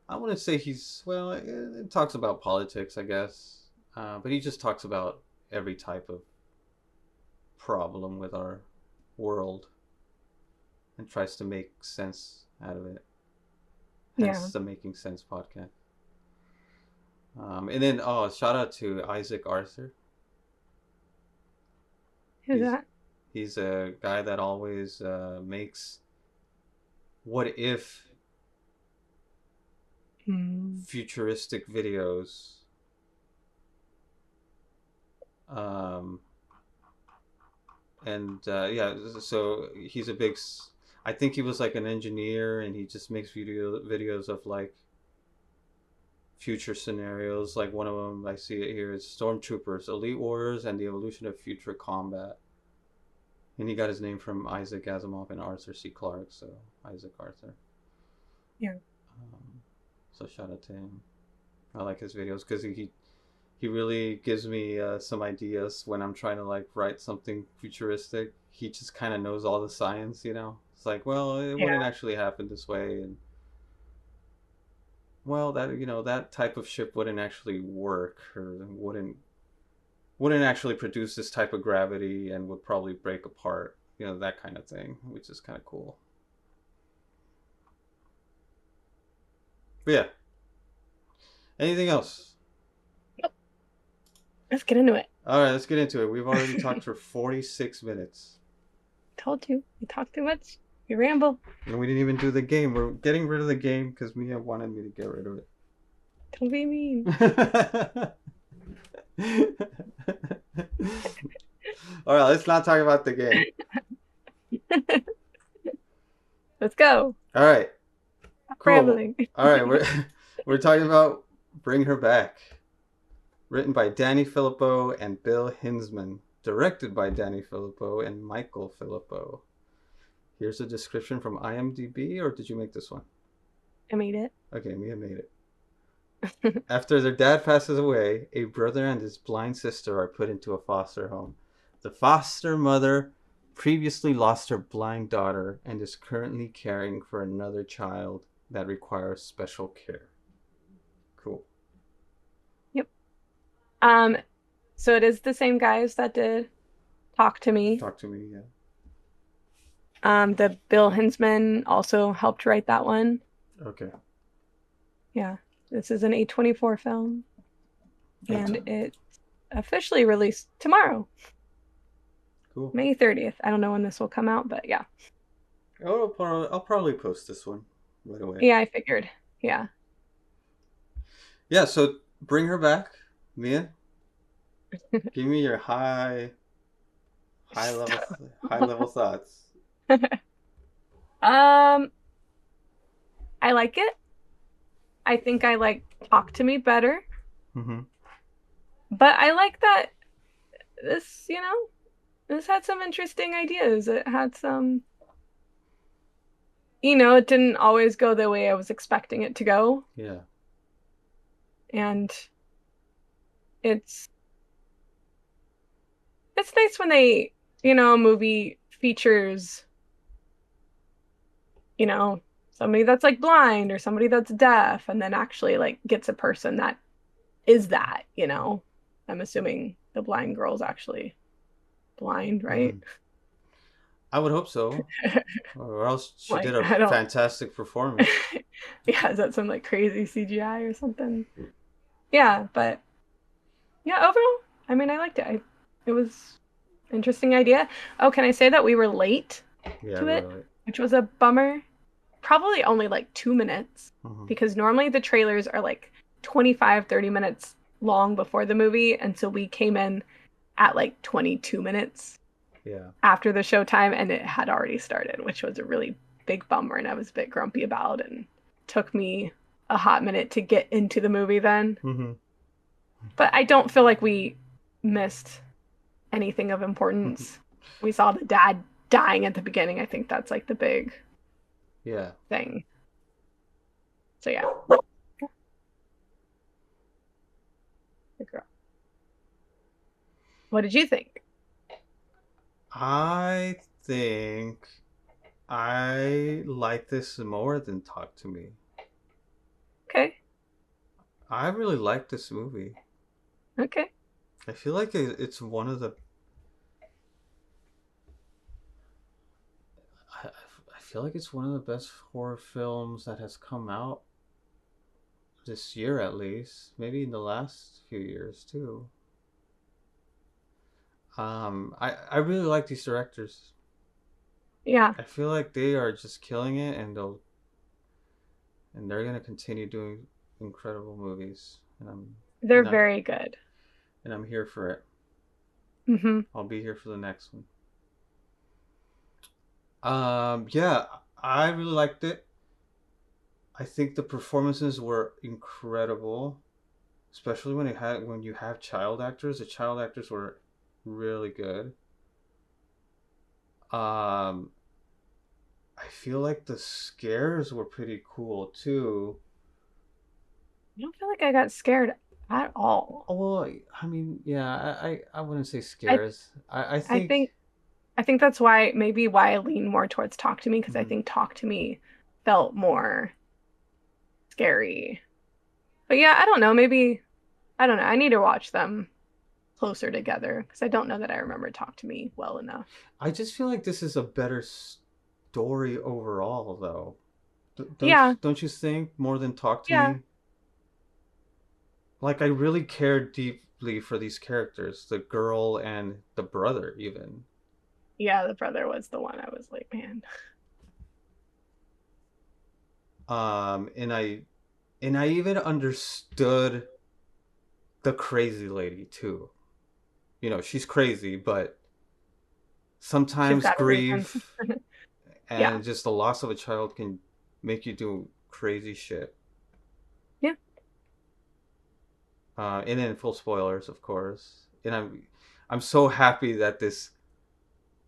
I wouldn't say he's well. It talks about politics, I guess, but he just talks about every type of problem with our world and tries to make sense out of it. Yeah. Hence the Making Sense podcast. And then, oh, shout out to Isaac Arthur. Who's He's that? he's a guy that always makes what if Hmm. futuristic videos. Um, and yeah, so he's a big. I think he was like an engineer, and he just makes videos of like future scenarios. Like one of them, I see it here, is Stormtroopers, Elite Warriors, and the Evolution of Future Combat. And he got his name from Isaac Asimov and Arthur C. Clarke, so Isaac Arthur. Yeah. So shout out to him. I like his videos because he really gives me some ideas when I'm trying to like write something futuristic. He just kind of knows all the science, you know. It's like, well, it Yeah. wouldn't actually happen this way, and well, that that type of ship wouldn't actually work, or wouldn't actually produce this type of gravity, and would probably break apart. That kind of thing, which is kind of cool. But yeah, anything else? Let's get into it. All right, let's get into it. We've already talked for 46 minutes. Told you. You talk too much. You ramble. And we didn't even do the game. We're getting rid of the game because Mia wanted me to get rid of it. Don't be mean. All right, let's not talk about the game. Let's go. All right, Stop cool. rambling. All right, we're talking about Bring Her Back, written by Danny Philippou and Bill Hinsman, directed by Danny Philippou and Michael Philippou. Here's a description from IMDb, or did you make this one? I made it. Okay, Mia made it. After their dad passes away, a brother and his blind sister are put into a foster home. The foster mother previously lost her blind daughter and is currently caring for another child that requires special care. Cool. Yep. So it is the same guys that did Talk to Me. Talk to me, yeah. The Bill Hinsman also helped write that one. Okay. Yeah. This is an A24 film. And it's officially released tomorrow. Cool. May 30th. I don't know when this will come out, but yeah. I'll probably post this one right away. Yeah, I figured. Yeah. Yeah, so Bring Her Back, Mia. Give me your high level thoughts. I like it. I think I like Talk to Me better. Mm-hmm. But I like that this had some interesting ideas. It had some, it didn't always go the way I was expecting it to go. Yeah. And it's nice when a movie features, somebody that's like blind or somebody that's deaf and then actually like gets a person that is that. I'm assuming the blind girl's actually blind, right? Mm-hmm. I would hope so. Or else she Like, did a fantastic performance. Yeah, is that some like crazy CGI or something? Yeah, but yeah, overall, I mean, I liked it. It was an interesting idea. Oh, can I say that we were late to it, really. Which was a bummer. Probably only like 2 minutes, because normally the trailers are like 25, 30 minutes long before the movie, and so we came in at like 22 minutes after the showtime, and it had already started, which was a really big bummer, and I was a bit grumpy about, and took me a hot minute to get into the movie then. Mm-hmm. But I don't feel like we missed anything of importance. We saw the dad dying at the beginning. I think that's like the big thing. So yeah. Good girl. What did you think? I think I like this more than Talk to Me. Okay. I really like this movie. Okay. I feel like it's one of the... I feel like it's one of the best horror films that has come out this year, at least. Maybe in the last few years, too. I really like these directors. Yeah. I feel like they are just killing it, and they're gonna continue doing incredible movies. And they're very good. And I'm here for it. Mm-hmm. I'll be here for the next one. Yeah, I really liked it. I think the performances were incredible, especially when you have child actors. The child actors were really good. Um, I feel like the scares were pretty cool too. I don't feel like I got scared at all. Oh, well, I mean, yeah, I wouldn't say I scares. I I think. think I think that's why maybe why I lean more towards Talk to Me because I Mhm. think Talk to Me felt more scary. But yeah, I don't know. Maybe I don't know. I need to watch them closer together because I don't know that I remember Talk to Me well enough. I just feel like this is a better story overall, though. Yeah, Don't you think more than Talk to yeah, Me? Like I really cared deeply for these characters, the girl and the brother, even. yeah. The brother was the one I was like, man. Um, and I and I even understood the crazy lady too. You know, she's crazy, but She's sometimes got a reason. grief Yeah, and just the loss of a child can make you do crazy shit. yeah. And then full spoilers, of course. And I'm so happy that this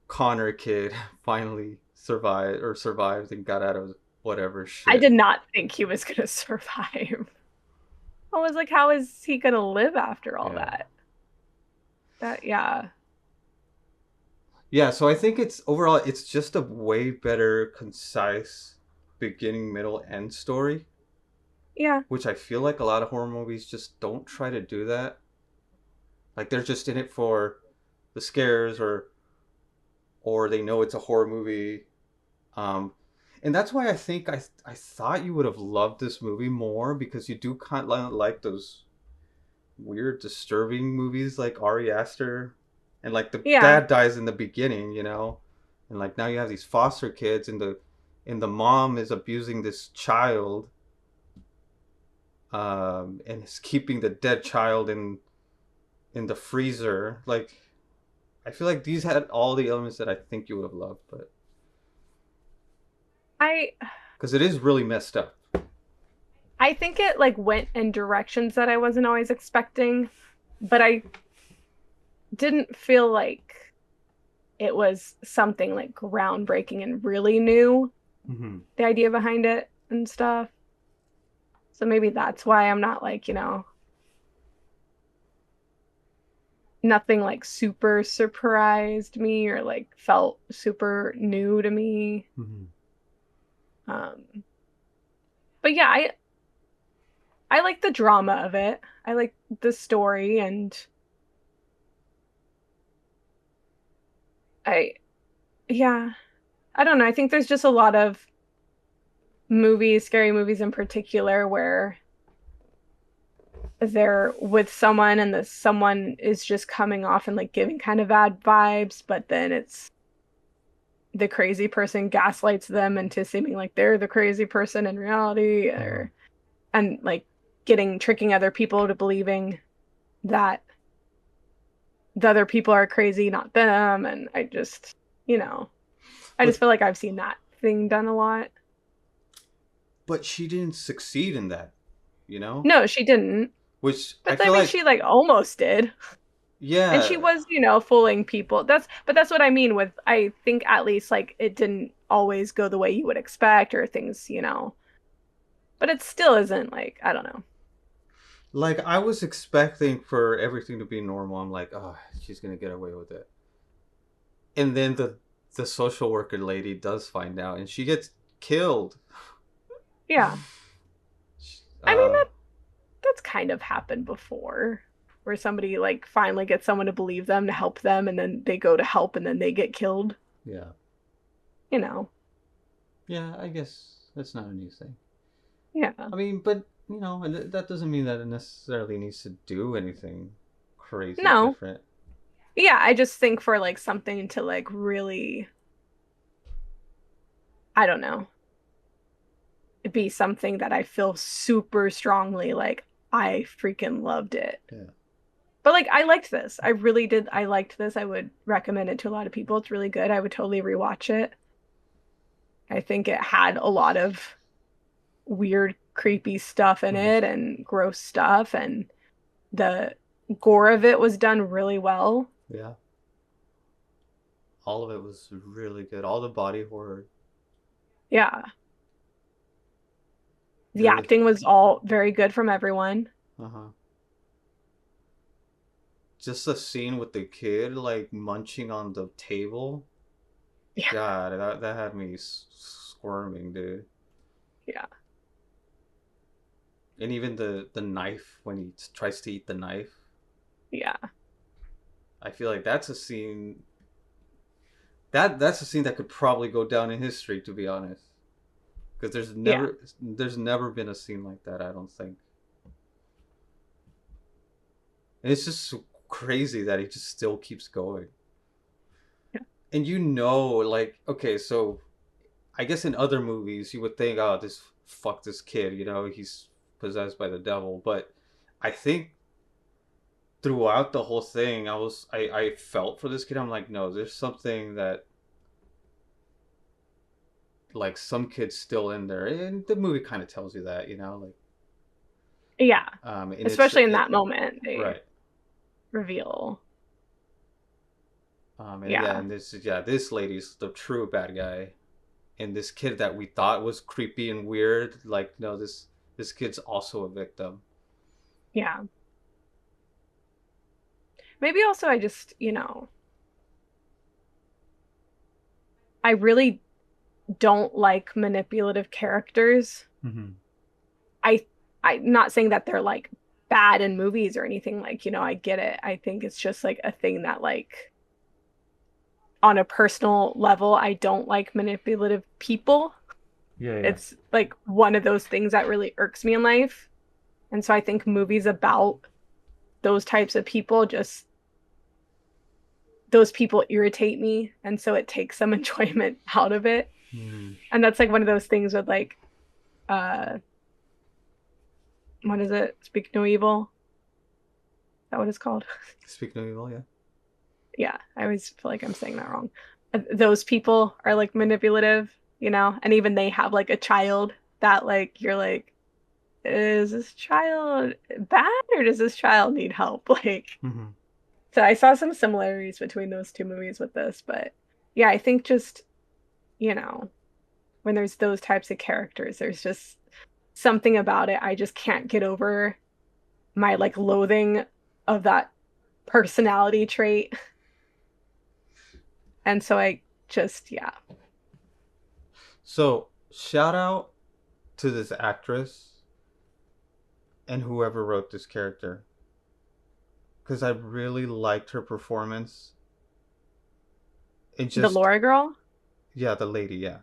Connor kid finally survived and got out of whatever I shit. did not think he was gonna survive. I was like, how is he gonna live after all Yeah. that? That yeah, Yeah, so I think it's overall it's just a way better concise beginning, middle, end story, yeah, which I feel like a lot of horror movies just don't try to do that. Like they're just in it for the scares or they know it's a horror movie. Um and that's why I think I thought you would have loved this movie more because you do kind of like those weird, disturbing movies like Ari Aster, and like the yeah. dad dies in the beginning, you know, and like now you have these foster kids, and the mom is abusing this child, and is keeping the dead child in the freezer. Like I feel like these had all the elements that I think you would have loved, but I because it is really messed up. I think it like went in directions that I wasn't always expecting, but I didn't feel like it was something like groundbreaking and really new, Mm-hmm. the idea behind it and stuff. So maybe that's why I'm not like, nothing like super surprised me or like felt super new to me. Mm-hmm. Um, but yeah, I like the drama of it. I like the story and I yeah, I don't know. I think there's just a lot of movies, scary movies in particular, where they're with someone and the someone is just coming off and like giving kind of bad vibes, but then it's the crazy person gaslights them into seeming like they're the crazy person in reality Uh-huh. or and like getting tricking other people to believing that the other people are crazy, not them. And you know, I just But feel like I've seen that thing done a lot. but she didn't succeed in that, you know, No, she didn't. which I But I feel mean, like she like almost did. And yeah. she was, fooling people. That's what I mean with I think at least like it didn't always go the way you would expect or things. But it still isn't like, I don't know. Like I was expecting for everything to be normal. I'm like, oh, she's gonna get away with it. And then the social worker lady does find out, and she gets killed. Yeah. I mean Uh, that's kind of happened before where somebody like finally gets someone to believe them to help them and then they go to help and then they get killed, yeah, you know. yeah. I guess that's not a new thing. Yeah. I mean, but you know, that doesn't mean that it necessarily needs to do anything crazy No. different. Yeah, I just think for like something to like really, I don't know, be something that I feel super strongly like I freaking loved it. Yeah. But like I liked this. I really did. I liked this. I would recommend it to a lot of people. It's really good. I would totally rewatch it. I think it had a lot of weird, creepy stuff in Hmm. it and gross stuff, and the gore of it was done really well. Yeah, all of it was really good. All the body horror, Yeah. The really. acting was all very good from everyone. Uh huh. Just the scene with the kid like munching on the table. Yeah. God, that had me squirming, dude. Yeah. And even the knife when he tries to eat the knife. Yeah. I feel like that's a scene that's a scene that could probably go down in history, to be honest. Because Yeah. there's never been a scene like that. I don't think. And it's just so crazy that he just still keeps going. Yeah. And like, okay, so I guess in other movies you would think, oh, this fuck this kid, he's possessed by the devil. But I think throughout the whole thing, I felt for this kid. I'm like, no, there's something that like some kid's still in there, and the movie kind of tells you that, like, Yeah. and Especially in that moment, they right. reveal. And Yeah. this lady's the true bad guy, and this kid that we thought was creepy and weird, like, no, this kid's also a victim. Yeah. Maybe also I just, I really don't like manipulative characters. Mm-hmm. I I'm not saying that they're like bad in movies or anything, like, I get it. I think it's just like a thing that like on a personal level, I don't like manipulative people. Yeah, yeah. It's like one of those things that really irks me in life. And so I think movies about those types of people just those people irritate me, and so it takes some enjoyment out of it. Mm. And that's like one of those things with like uh what is it? Speak No Evil. Is that what it's called? Speaking of evil, yeah. Yeah, I always feel like I'm saying that wrong. Those people are like manipulative, and even they have like a child that like you're like, is this child bad or does this child need help? Like, Mm-hmm. so I saw some similarities between those two movies with this, but yeah, I think just, you know, when there's those types of characters, there's just something about it. I just can't get over my like loathing of that personality trait. And so I just, yeah, So shout out to this actress and whoever wrote this character, because I really liked her performance. It the just, Laura girl, yeah, the lady, yeah.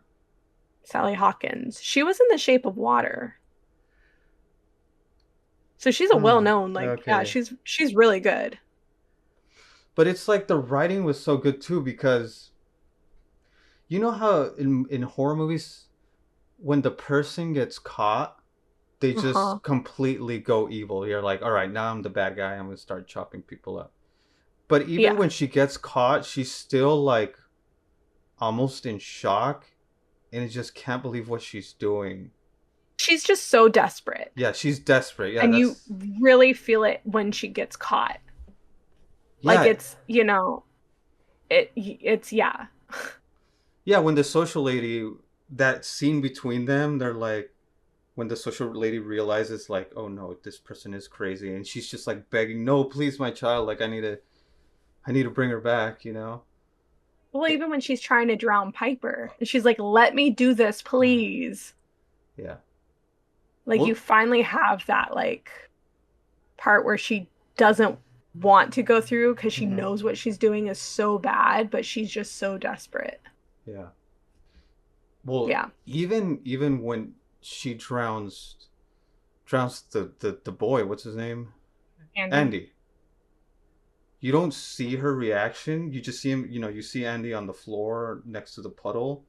Sally Hawkins, she was in The Shape of Water. So she's a Hmm. well-known, like, yeah, Okay. she's really good. But it's like the writing was so good too, because you know how in horror movies when the person gets caught, they Uh-huh. just completely go evil. You're like, all right, now I'm the bad guy. I'm gonna start chopping people up. But even Yeah. when she gets caught, she's still like almost in shock, and it just can't believe what she's doing. She's just so desperate. Yeah, she's desperate. Yeah, And you that's really feel it when she gets caught. Like yeah, it's yeah. yeah. When the social lady, that scene between them, they're like, when the social lady realizes, like, oh no, this person is crazy, and she's just like begging, no, please, my child, like, I need to bring her back. Well, It, even when she's trying to drown Piper, and she's like, "Let me do this, please." yeah. Like you Well, finally have that like part where she doesn't want to go through because she mhm, knows what she's doing is so bad, but she's just so desperate. yeah. Well, Yeah. even when she drowns the boy, what's his name? Andy. Andy. You don't see her reaction. You just see him, you see Andy on the floor next to the puddle.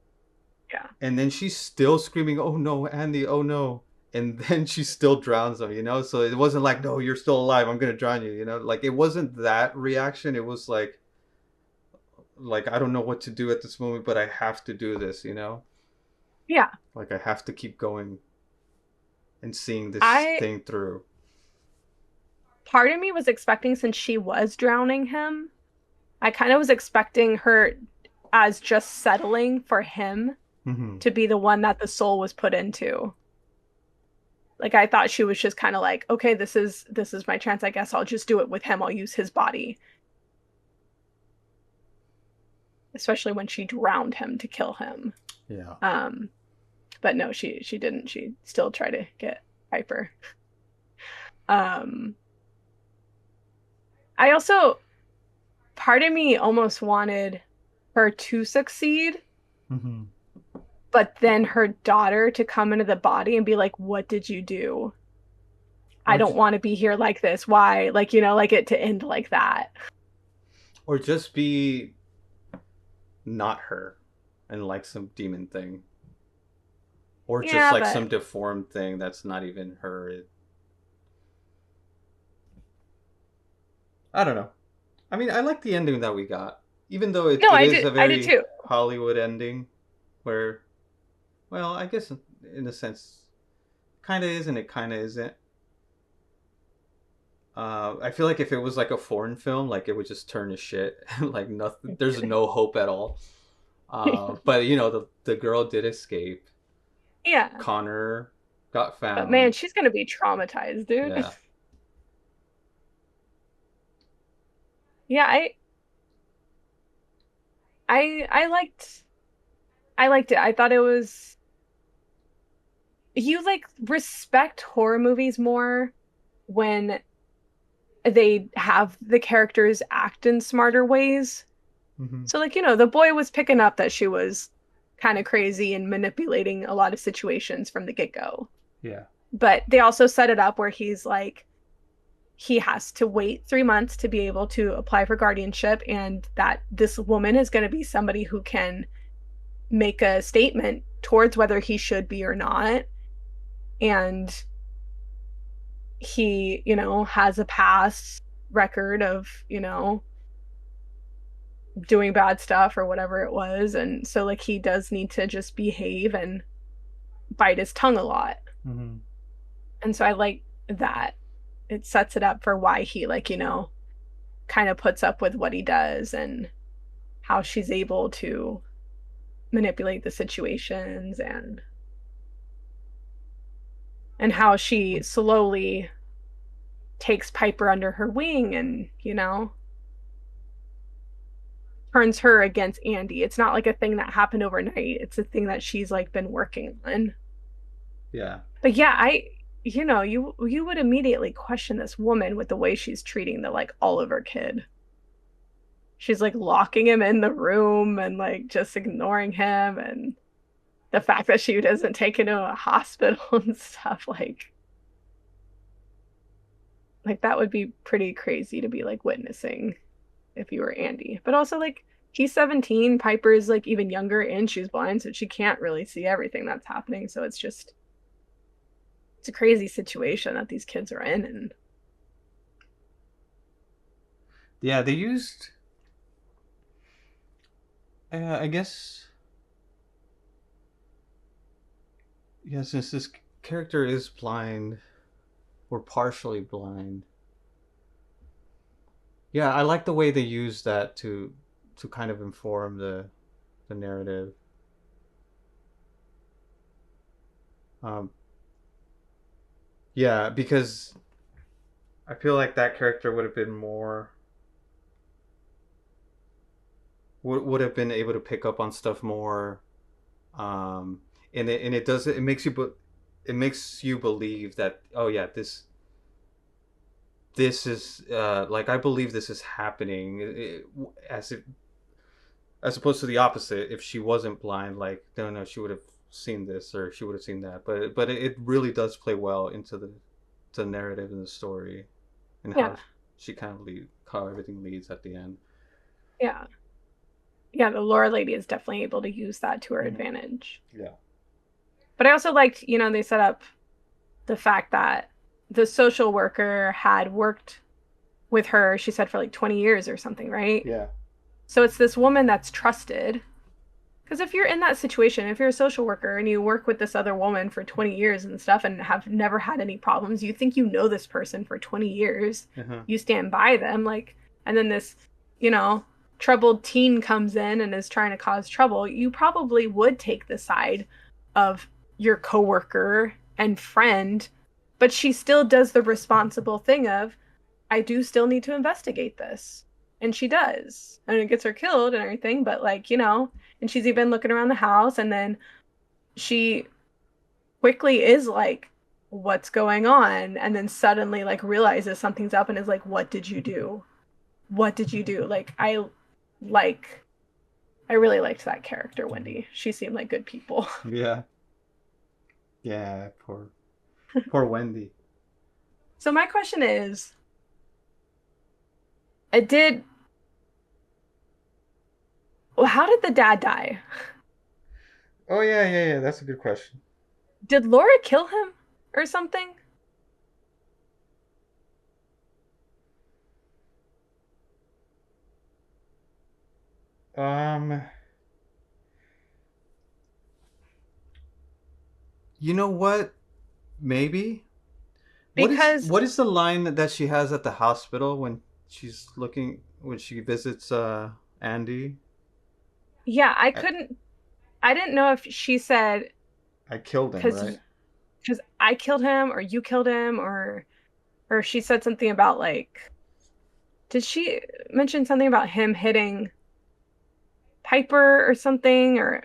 Yeah. And then she's still screaming, oh no, Andy, oh no. And then she still drowns him, So it wasn't like, no, you're still alive. I'm going to drown you, Like it wasn't that reaction. It was like, I don't know what to do at this moment, but I have to do this. Yeah. Like I have to keep going and seeing this I thing through. Part of me was expecting, since she was drowning him, I kind of was expecting her as just settling for him Mm-hmm. to be the one that the soul was put into. Like I thought she was just kind of like, okay, this is my chance. I guess I'll just do it with him. I'll use his body. Especially when she drowned him to kill him. Yeah. Um, but no, she didn't. She still tried to get Piper. Um, I also Part of me almost wanted her to succeed, Mm-hmm. but then her daughter to come into the body and be like, "What did you do? I Or don't just want to be here like this. Why?" Like, like it to end like that. or just be not her and like some demon thing. Or just Yeah, like but some deformed thing that's not even her. I don't know. I mean, I like the ending that we got, even though no, it is a I did very too. Hollywood ending, where, well, I guess in a sense, kind of is and it kind of isn't. I feel like if it was like a foreign film, like it would just turn to shit. Like nothing, there's no hope at all. But the girl did escape. Yeah, Connor got but man, found. she's gonna be traumatized, dude. Yeah. Yeah, I liked it. I thought it was you like respect horror movies more when they have the characters act in smarter ways. Mm-hmm. So like, the boy was picking up that she was kind of crazy and manipulating a lot of situations from the get-go. Yeah. But they also set it up where he's like he has to wait 3 months to be able to apply for guardianship, and that this woman is going to be somebody who can make a statement towards whether he should be or not. And he, has a past record of, doing bad stuff or whatever it was. And so, like, he does need to just behave and bite his tongue a lot. Mm-hmm. And so I like that. It sets it up for why he, like, kind of puts up with what he does and how she's able to manipulate the situations and how she slowly takes Piper under her wing and, turns her against Andy. It's not like a thing that happened overnight. It's a thing that she's like been working on. Yeah. But yeah, you would immediately question this woman with the way she's treating the like Oliver kid. She's like locking him in the room and like just ignoring him, and the fact that she doesn't take him to a hospital and stuff like that would be pretty crazy to be like witnessing if you were Andy. But also like he's 17, Piper is like even younger and she's blind, so she can't really see everything that's happening. So it's a crazy situation that these kids are in. And Yeah, they used. I guess. Yeah, since this character is blind or partially blind. Yeah, I like the way they use that to kind of inform the narrative. Um, yeah, because I feel like that character would have been more would have been able to pick up on stuff more. And it does it makes it makes you believe that, oh yeah, this is like, I believe this is happening, as if, as opposed to the opposite. If she wasn't blind, like, no, no, she would have seen this or she would have seen that. But it really does play well into the narrative and the story, and how yeah, she kind of how everything leads at the end. yeah, yeah, the Laura lady is definitely able to use that to her Mm-hmm. advantage. Yeah. But I also liked, they set up the fact that the social worker had worked with her, she said, for like 20 years or something, right? Yeah. So it's this woman that's trusted Because if you're in that situation, if you're a social worker and you work with this other woman for 20 years and stuff and have never had any problems, you think you know this person for 20 years, Uh-huh. you stand by them, like, and then this, you know, troubled teen comes in and is trying to cause trouble, you probably would take the side of your coworker and friend, but she still does the responsible thing of, I do still need to investigate this. And she does. And it gets her killed and everything, but like, and she's even looking around the house and then she quickly is like, what's going on? And then suddenly like realizes something's up and is like, what did you do? What did you do? Like I really liked that character, Wendy. She seemed like good people. Yeah. Yeah, poor Wendy. So my question is, it did well, how did the dad die? Oh yeah, that's a good question. Did Laura kill him or something? Um, you know what? Maybe. Because What is the line that she has at the hospital when she visits Andy? yeah, I, I didn't know if she said I killed him, because right? because I killed him or you killed him or she said something about like did she mention something about him hitting Piper or something or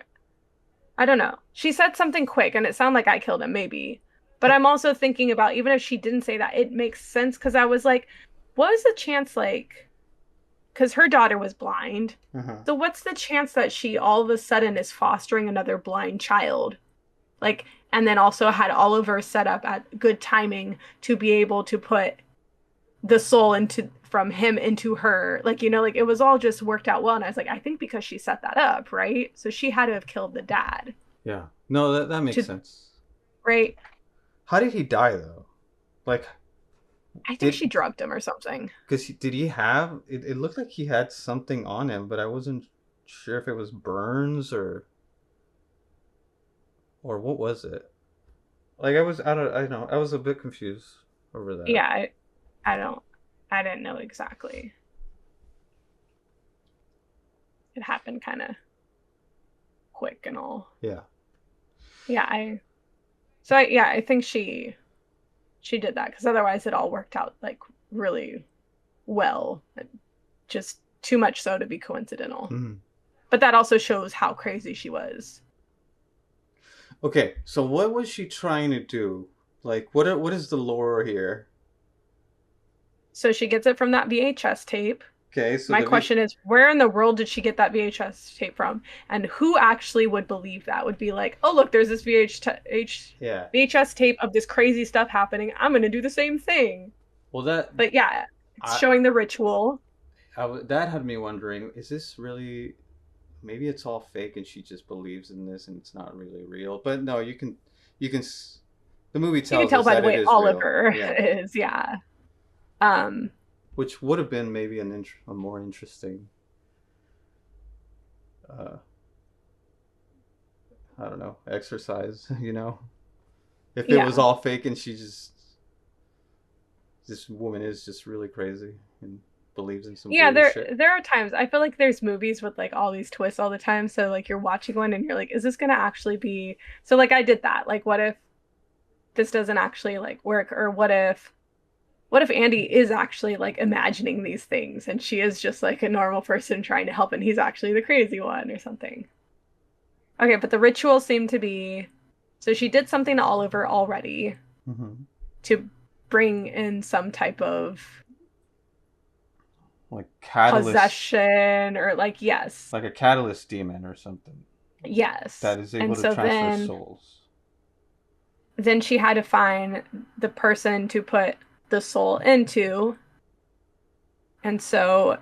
I don't know. She said something quick and it sounded like I killed him maybe. But I, I'm also thinking about even if she didn't say that, it makes sense because I was like, what was the chance like because her daughter was blind. uh-huh. So what's the chance that she all of a sudden is fostering another blind child? Like, and then also had Oliver set up at good timing to be able to put the soul into from him into her. Like, like it was all just worked out well. And I was like, I think because she set that up, right? So she had to have killed the dad Yeah. No, that makes to, sense. right? How did he die though? Like, I think did she drugged him or something. because did he have? It looked like he had something on him, but I wasn't sure if it was burns or what was it. Like I don't know. I was a bit confused over that. Yeah, I don't, I didn't know exactly. It happened kind of quick and all. Yeah. Yeah, yeah, I think she did that because otherwise it all worked out like really well. Just too much so to be coincidental. Mhm. But that also shows how crazy she was. Okay, so what was she trying to do? Like, what is the lore here? So she gets it from that VHS tape. Okay, so My question is, where in the world did she get that VHS tape from? And who actually would believe that? Would be like, oh, look, there's this yeah. VHS tape of this crazy stuff happening. I'm going to do the same thing. Well, that But yeah, it's I, showing the ritual. that had me wondering: is this really? Maybe it's all fake, and she just believes in this, and it's not really real. But no, you can. The movie You can tells tell us by the that it way is real. Oliver Yeah, is, yeah. Um, which would have been maybe a more interesting. Uh, I don't know, exercise. If it was yeah. all fake and this woman is just really crazy and believes in some Yeah, weird there shit. there are times I feel like there's movies with like all these twists all the time. So like you're watching one and you're like, is this gonna actually be so like I did that. Like what if this doesn't actually like work? Or what if Andy is actually like imagining these things and she is just like a normal person trying to help and he's actually the crazy one or something. Okay, but the ritual seemed to be so she did something to Oliver already Mm-hmm. to bring in some type of Like catalyst, possession or like yes. like a catalyst demon or something Yes. that is able And to so transfer then souls. she had to find the person to put the soul into. And so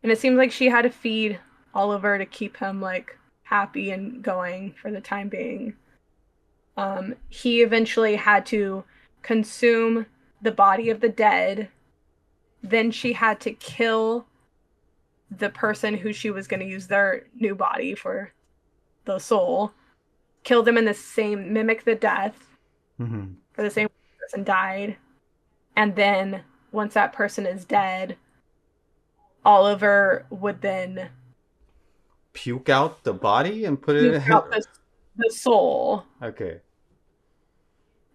and it seems like she had to feed Oliver to keep him like happy and going for the time being. He eventually had to consume the body of the dead. Then she had to kill the person who she was going to use their new body for the soul, kill them in the same, mimic the death Mm-hmm. for the same person died, and then once that person is dead, Oliver would then Puke out the body and put it puke in. out the soul Okay.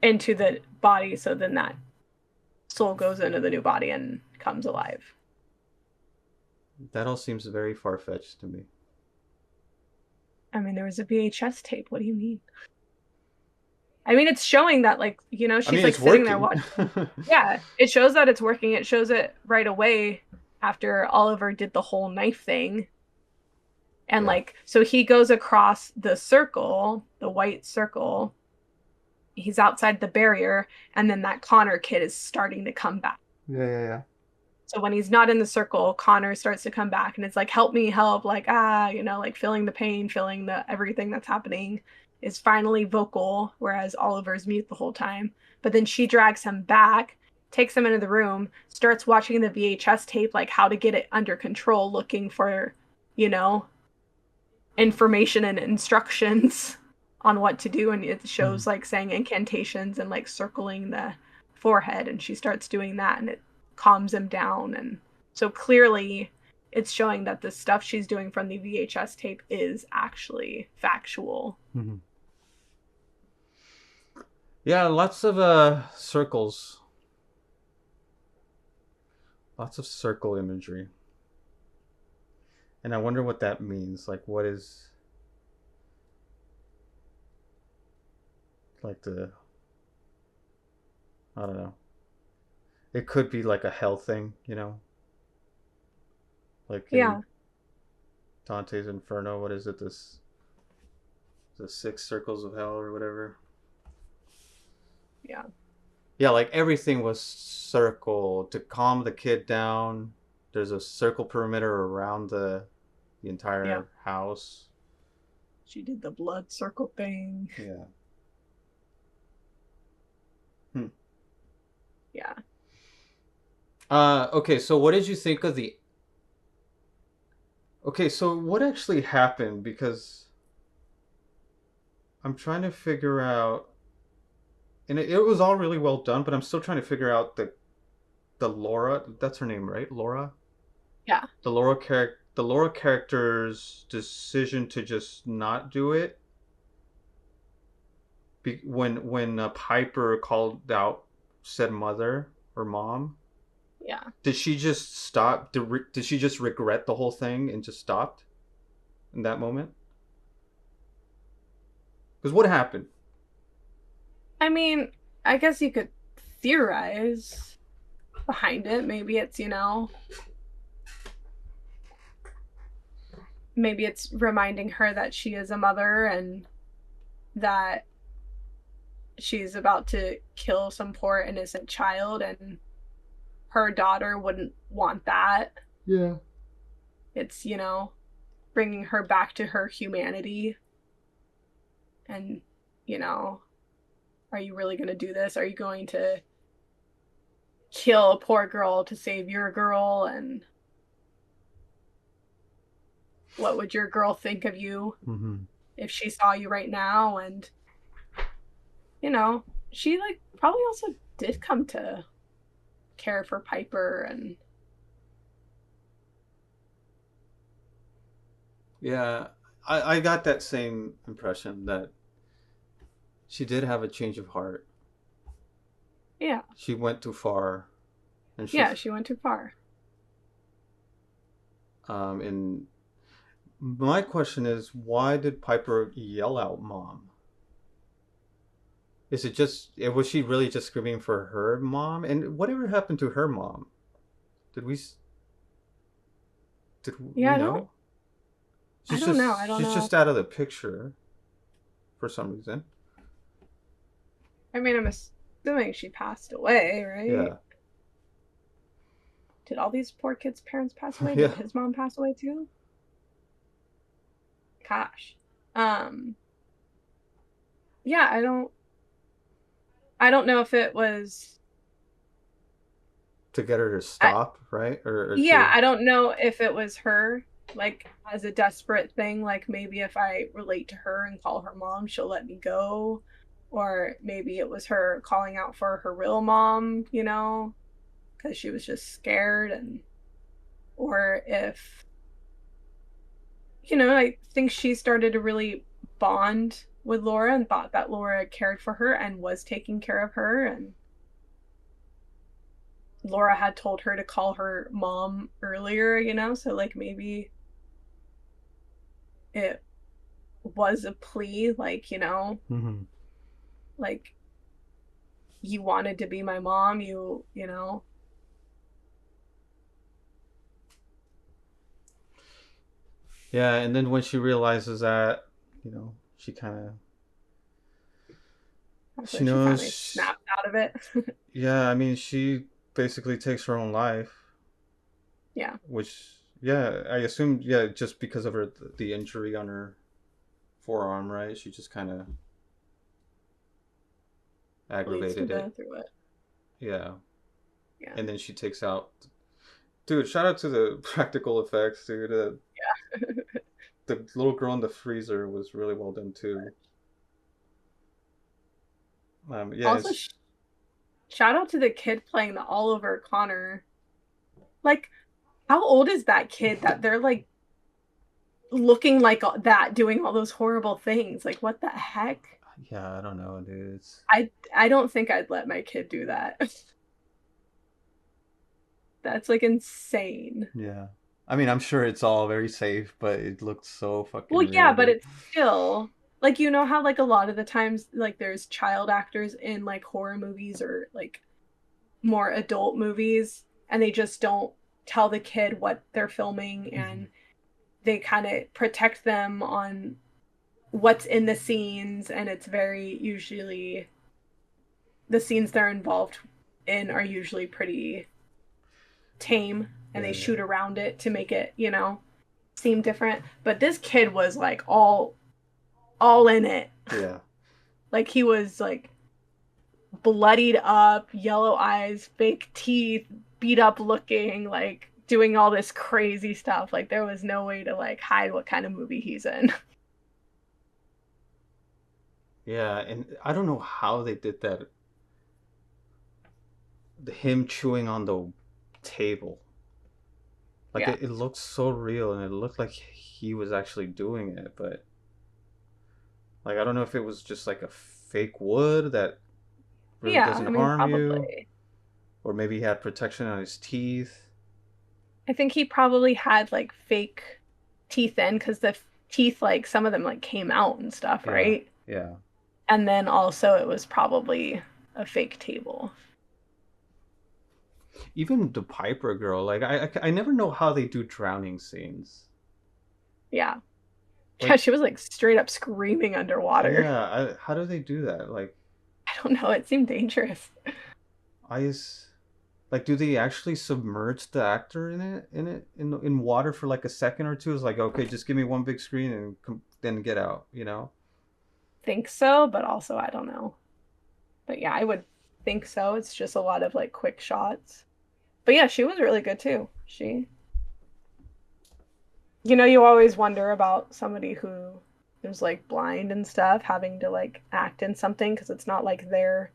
into the body, so then that soul goes into the new body and comes alive. That all seems very far fetched to me. I mean, there was a VHS tape. What do you mean? I mean, it's showing that, like, I she's mean, like it's sitting there working. watching. Yeah, it shows that it's working. It shows it right away after Oliver did the whole knife thing. And Yeah. like, so he goes across the circle, the white circle. He's outside the barrier, and then that Connor kid is starting to come back. Yeah, yeah, yeah. So when he's not in the circle, Connor starts to come back and it's like, help me, help, like, like feeling the pain, feeling the everything that's happening, is finally vocal, whereas Oliver's mute the whole time. But then she drags him back, takes him into the room, starts watching the VHS tape, like how to get it under control, looking for, you know, information and instructions on what to do. And it Mm-hmm. shows like saying incantations and like circling the forehead. And she starts doing that and it calms him down. And so clearly it's showing that the stuff she's doing from the VHS tape is actually factual. Mm-hmm. Yeah, lots of circles. Lots of circle imagery. And I wonder what that means. Like, what is like the I don't know. It could be like a hell thing, like in Yeah. Dante's Inferno. What is it? This the six circles of hell or whatever. Yeah. Yeah, like everything was circle to calm the kid down. There's a circle perimeter around the Yeah. entire house. She did the blood circle thing. Yeah. Hmm. Yeah. Okay, so what did you think of the Okay, so what actually happened? Because I'm trying to figure out, and it was all really well done, but I'm still trying to figure out the Laura. That's her name, right? Laura. Yeah. The Laura character's decision to just not do it. When Piper called out said mother or mom, Yeah. did she just stop? Did she just regret the whole thing and just stopped in that moment? Because what happened? I mean, I guess you could theorize behind it. Maybe it's, maybe it's reminding her that she is a mother and that she's about to kill some poor innocent child and her daughter wouldn't want that. Yeah. It's, bringing her back to her humanity and, you know, are you really going to do this? Are you going to kill a poor girl to save your girl? And what would your girl think of you Mm-hmm. if she saw you right now? And, she like probably also did come to care for Piper and Yeah, I got that same impression that she did have a change of heart. yeah, She went too far, and yeah, she went too far. and my question is, why did Piper yell out "mom"? Is it just was she really just screaming for her mom? And whatever happened to her mom? Did we did we Yeah, know? I don't know. I don't She's know. just out of the picture for some reason. I mean, I'm assuming she passed away, right? Yeah, Did all these poor kids' parents pass away? yeah. Did his mom pass away too? Gosh. Um, yeah, I don't know if it was To get her to I, stop, right? Or yeah, to I don't know if it was her like as a desperate thing, like maybe if I relate to her and call her mom, she'll let me go. Or maybe it was her calling out for her real mom, because she was just scared. And or if, I think she started to really bond with Laura and thought that Laura cared for her and was taking care of her. And Laura had told her to call her mom earlier, so like maybe it was a plea, like, Mm-hmm. like you wanted to be my mom, you know. Yeah, and then when she realizes that, she kind of That's she when she finally knows. snapped out of it. Yeah, I mean, she basically takes her own life, Yeah. which, yeah, I assume, yeah, just because of the injury on her forearm, right? She just kind of Leads to aggravated go it. through it. Yeah, Yeah. and then she takes out. Dude, shout out to the practical effects, dude. The little girl in the freezer was really well done too. Yeah, Also, it's shout out to the kid playing the Oliver Connor. Like, how old is that kid that they're like looking like that, doing all those horrible things? Like, what the heck? yeah, I don't know, dude. It's I don't think I'd let my kid do that. That's like insane. yeah. I mean, I'm sure it's all very safe, but it looked so fucking Well, yeah, real, but dude. it's still like how like a lot of the times like there's child actors in like horror movies or like more adult movies and they just don't tell the kid what they're filming Mm-hmm. and they kind of protect them on what's in the scenes and it's very usually the scenes they're involved in are usually pretty tame and Yeah, they yeah, shoot around it to make it, seem different. But this kid was like all in it. yeah, Like he was like bloodied up, yellow eyes, fake teeth, beat up looking, like doing all this crazy stuff. Like there was no way to like hide what kind of movie he's in. yeah. And I don't know how they did that. Him chewing on the table, like Yeah. it looked so real, and it looked like he was actually doing it. But like, I don't know if it was just like a fake wood that really Yeah, doesn't I mean harm you, probably. or maybe he had protection on his teeth. I think he probably had like fake teeth in because the teeth like some of them like came out and stuff, Yeah, right? yeah. And then also it was probably a fake table. Even the Piper girl, like I never know how they do drowning scenes. Yeah. Yeah, Like, she was like straight up screaming underwater. yeah, how do they do that? Like, I don't know, it seemed dangerous. I just like, do they actually submerge the actor in water for like a second or two? It's like, okay, just give me one big screen and then get out, you know? Think so, but also I don't know. But yeah, I would think so. It's just a lot of like quick shots. But yeah, she was really good too. You always wonder about somebody who is like blind and stuff having to like act in something because it's not like they're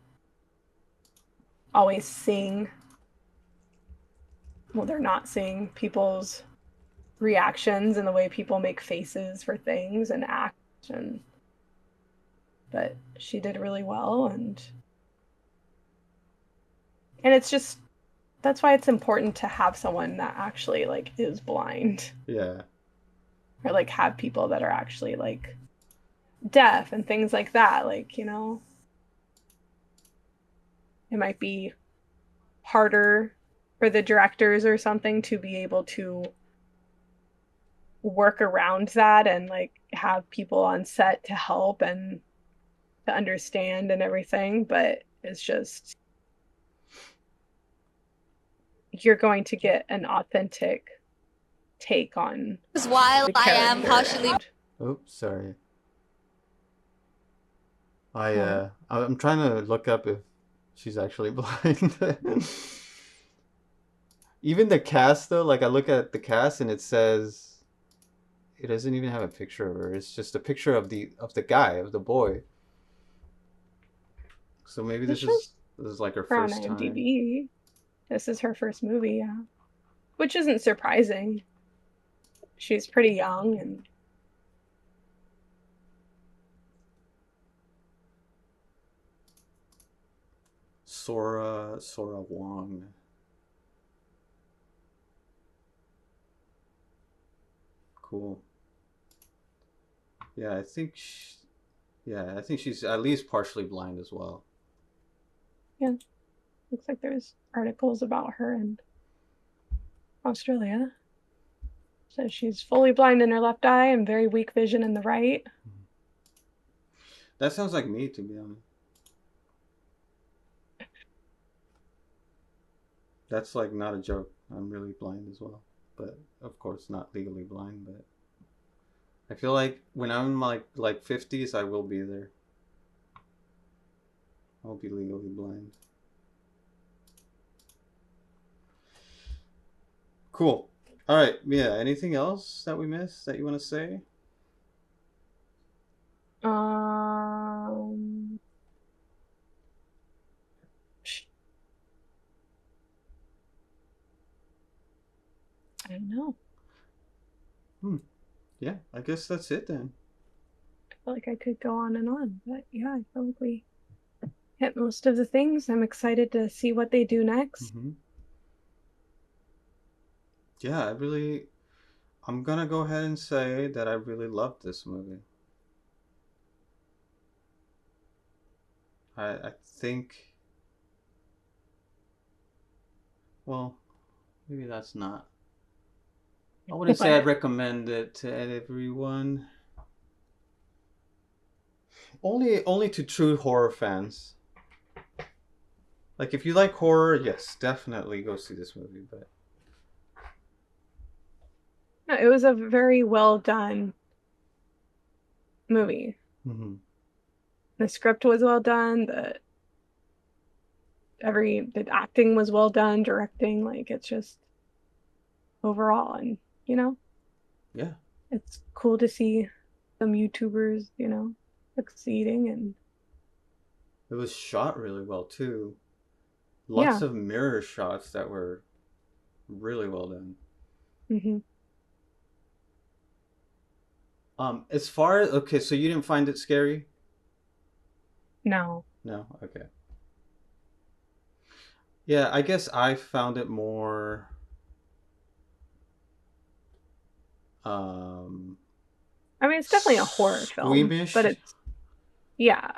always seeing, well, they're not seeing people's reactions and the way people make faces for things and act and but she did really well and it's just that's why it's important to have someone that actually like is blind Yeah. or like have people that are actually like deaf and things like that like it might be harder for the directors or something to be able to work around that and like have people on set to help and to understand and everything but it's just you're going to get an authentic take on While the I am character partially and Oops, sorry. what I'm trying to look up if she's actually blind. Even the cast though, like I look at the cast and it says it doesn't even have a picture of her. It's just a picture of the guy, of the boy. So maybe This shows this is like her her on first time. IMDb. This is her first movie, yeah. Which isn't surprising. She's pretty young and Sora Wong. Cool. Yeah, I think she's at least partially blind as well. yeah, looks like there's articles about her in Australia. Says she's fully blind in her left eye and very weak vision in the right. That sounds like me, to be honest. That's like not a joke. I'm really blind as well, but of course not legally blind. But I feel like when I'm like 50s, I will be there. I'll be legally blind. Cool. All right. Yeah. Anything else that we missed that you want to say? Um, I don't know. Hmm. Yeah. I guess that's it then. I feel like I could go on, but yeah, I feel like we hit most of the things. I'm excited to see what they do next. Mm-hmm. Yeah. I'm gonna go ahead and say that I really loved this movie. I think. Well, maybe that's not. I wouldn't say I'd But recommend it to everyone. Only to true horror fans. Like if you like horror, yes, definitely go see this movie. But no, it was a very well done movie. mm-hmm. The script was well done. The acting was well done, directing, like it's just overall, and you know, Yeah, it's cool to see some YouTubers, succeeding and it was shot really well too. Lots yeah. of mirror shots that were really well done. Hmm. As far as okay, so you didn't find it scary? No. No, okay. Yeah, I guess I found it more um I mean, it's definitely a horror film, but squeamish. yeah,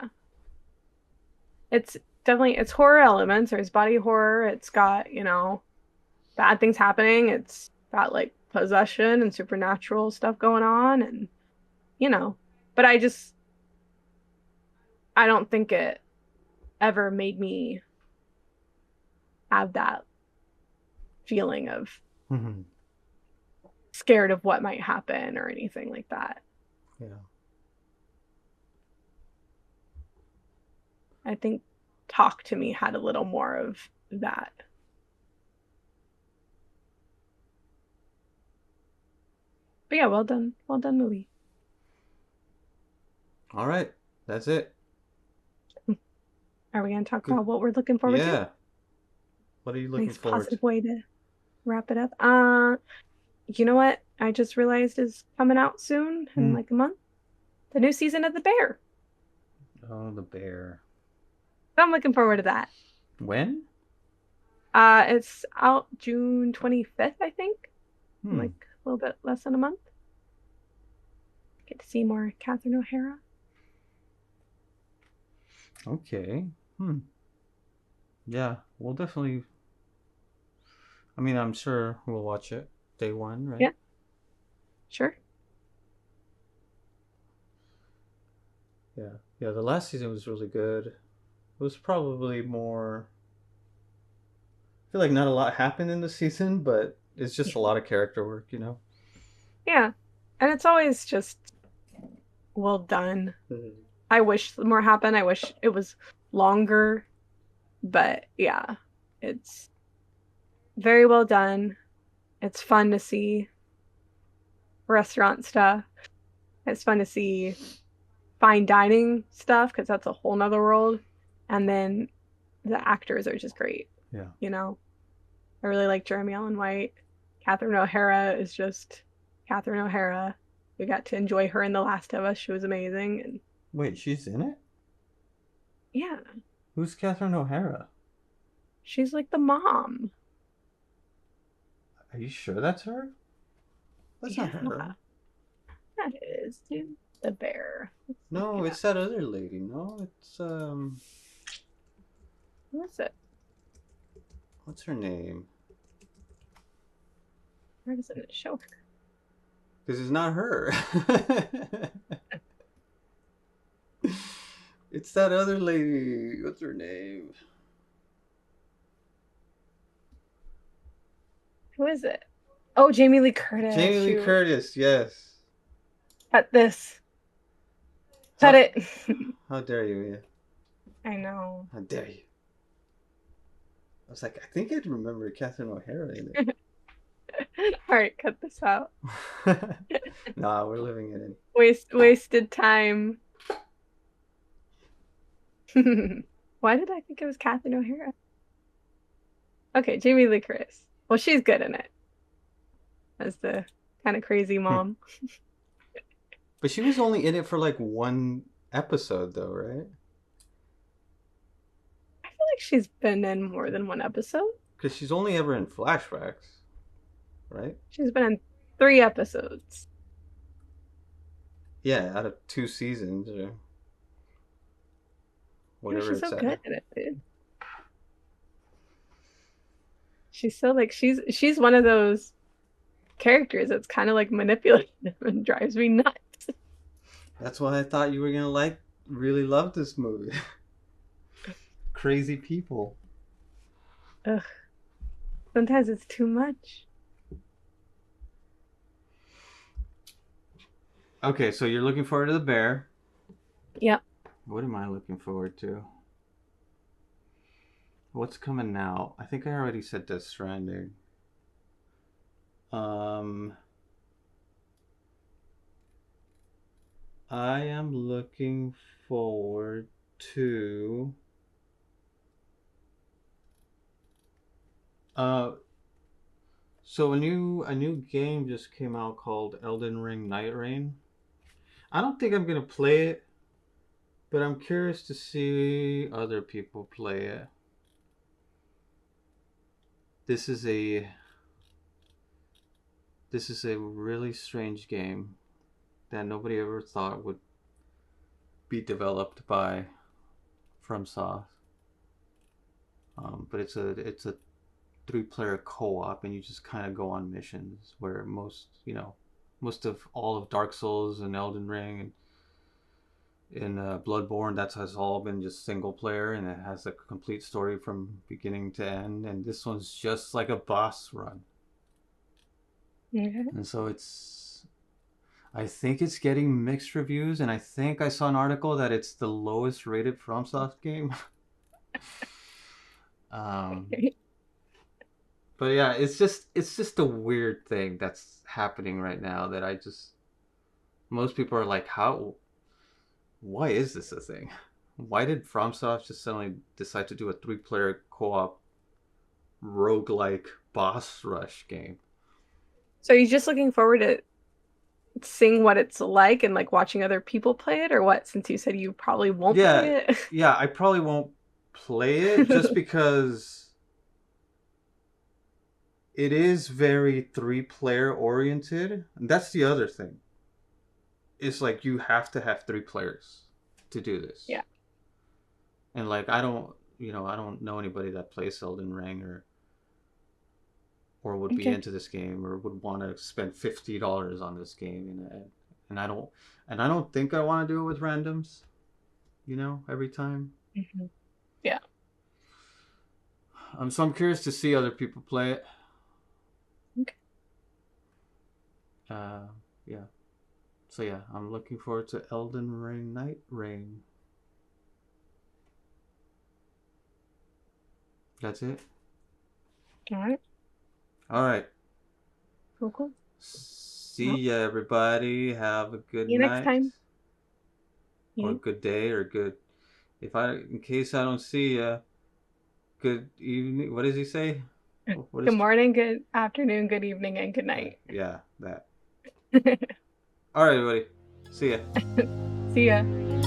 it's it's horror elements. There's body horror. It's got, bad things happening. It's got like possession and supernatural stuff going on and, you know, but I don't think it ever made me have that feeling of Mm-hmm. scared of what might happen or anything like that. Yeah. I think Talk to Me had a little more of that. But yeah, well done. Well done movie. All right, that's it. Are we going to talk Good. about what we're looking forward to? Yeah. What are you looking Nice forward to? positive way to wrap it up. You know what I just realized is coming out soon in Hmm. like a month? The new season of The Bear. Oh, the bear. So I'm looking forward to that. When? It's out June 25th, I think. In Hmm. like a little bit less than a month. Get to see more Catherine O'Hara. Okay. Hmm. Yeah, we'll definitely. I mean, I'm sure we'll watch it day one, right? Yeah, sure. Yeah. Yeah, the last season was really good. It was probably more. I feel like not a lot happened in the season, but it's just a lot of character work, you know? Yeah. And it's always just well done. Mhm. I wish more happened. I wish it was longer, but yeah, it's very well done. It's fun to see. restaurant stuff. It's fun to see fine dining stuff because that's a whole nother world. And then the actors are just great. Yeah. You know, I really like Jeremy Allen White. Catherine O'Hara is just Catherine O'Hara. We got to enjoy her in The Last of Us. She was amazing. And Wait, she's in it? yeah, Who's Catherine O'Hara? she's like the mom. Are you sure that's her? That's not Yeah, her. that is dude, the bear. Let's look No, it up. it's that other lady. No, it's Who is it? what's her name? Where doesn't it show her? Because it's not her. It's that other lady. What's her name? Who is it? Oh, Jamie Lee Curtis. Jamie Lee Shoot. Curtis. Yes. Cut this. Cut How it. how dare you? Yeah. I know. How dare you? I was like, I think I'd remember Catherine O'Hara in All right, cut this out. it. Nah, we're living it in. Wasted time. Why did I think it was Catherine O'Hara? Okay, Jamie Lee Curtis. Well, she's good in it as the kind of crazy mom. But she was only in it for like one episode, though, right? I feel like she's been in more than one episode. Because she's only ever in flashbacks, right? She's been in 3 episodes. Yeah, out of 2 seasons or Yeah, whatever she's it's so at. good at it, dude. She's so like she's one of those characters that's kind of like manipulative and drives me nuts. That's why I thought you were gonna really love this movie. Crazy people. Ugh, sometimes it's too much. Okay, so you're looking forward to the bear. Yep. What am I looking forward to? What's coming now? I think I already said Death Stranding. Um, I am looking forward to. Uh, so a new game just came out called Elden Ring Night Rain. I don't think I'm gonna play it, but I'm curious to see other people play it. This is a this is a really strange game that nobody ever thought would be developed by FromSoft. But it's a three-player co-op, and you just kind of go on missions where most of all of Dark Souls and Elden Ring and in Bloodborne, that has all been just single player, and it has a complete story from beginning to end. And this one's just like a boss run, Okay. and so I think it's getting mixed reviews, and I think I saw an article that it's the lowest rated FromSoft game. um, but yeah, it's just a weird thing that's happening right now that most people are like, how? Why is this a thing? Why did FromSoft just suddenly decide to do a three-player co-op roguelike boss rush game? So are you just looking forward to seeing what it's like and like watching other people play it or what? Since you said you probably won't Yeah, play it. yeah, I probably won't play it just because it is very three-player oriented. And that's the other thing. It's like you have to have three players to do this. Yeah. And like I don't know anybody that plays Elden Ring or would be Okay. into this game or would want to spend $50 on this game, and I don't think I want to do it with randoms, every time. Hmm. Yeah. So I'm curious to see other people play it. Okay. Uh, yeah. So yeah, I'm looking forward to Elden Ring Night Rain. That's it. All right. All right. Cool, cool. See Well, ya, everybody. Have a good see you next night, time. or You. good day, or good. In case I don't see ya, good evening. What does he say? What Good is? morning, good afternoon, good evening, and good night. Yeah, that. All right, everybody. See ya. See ya.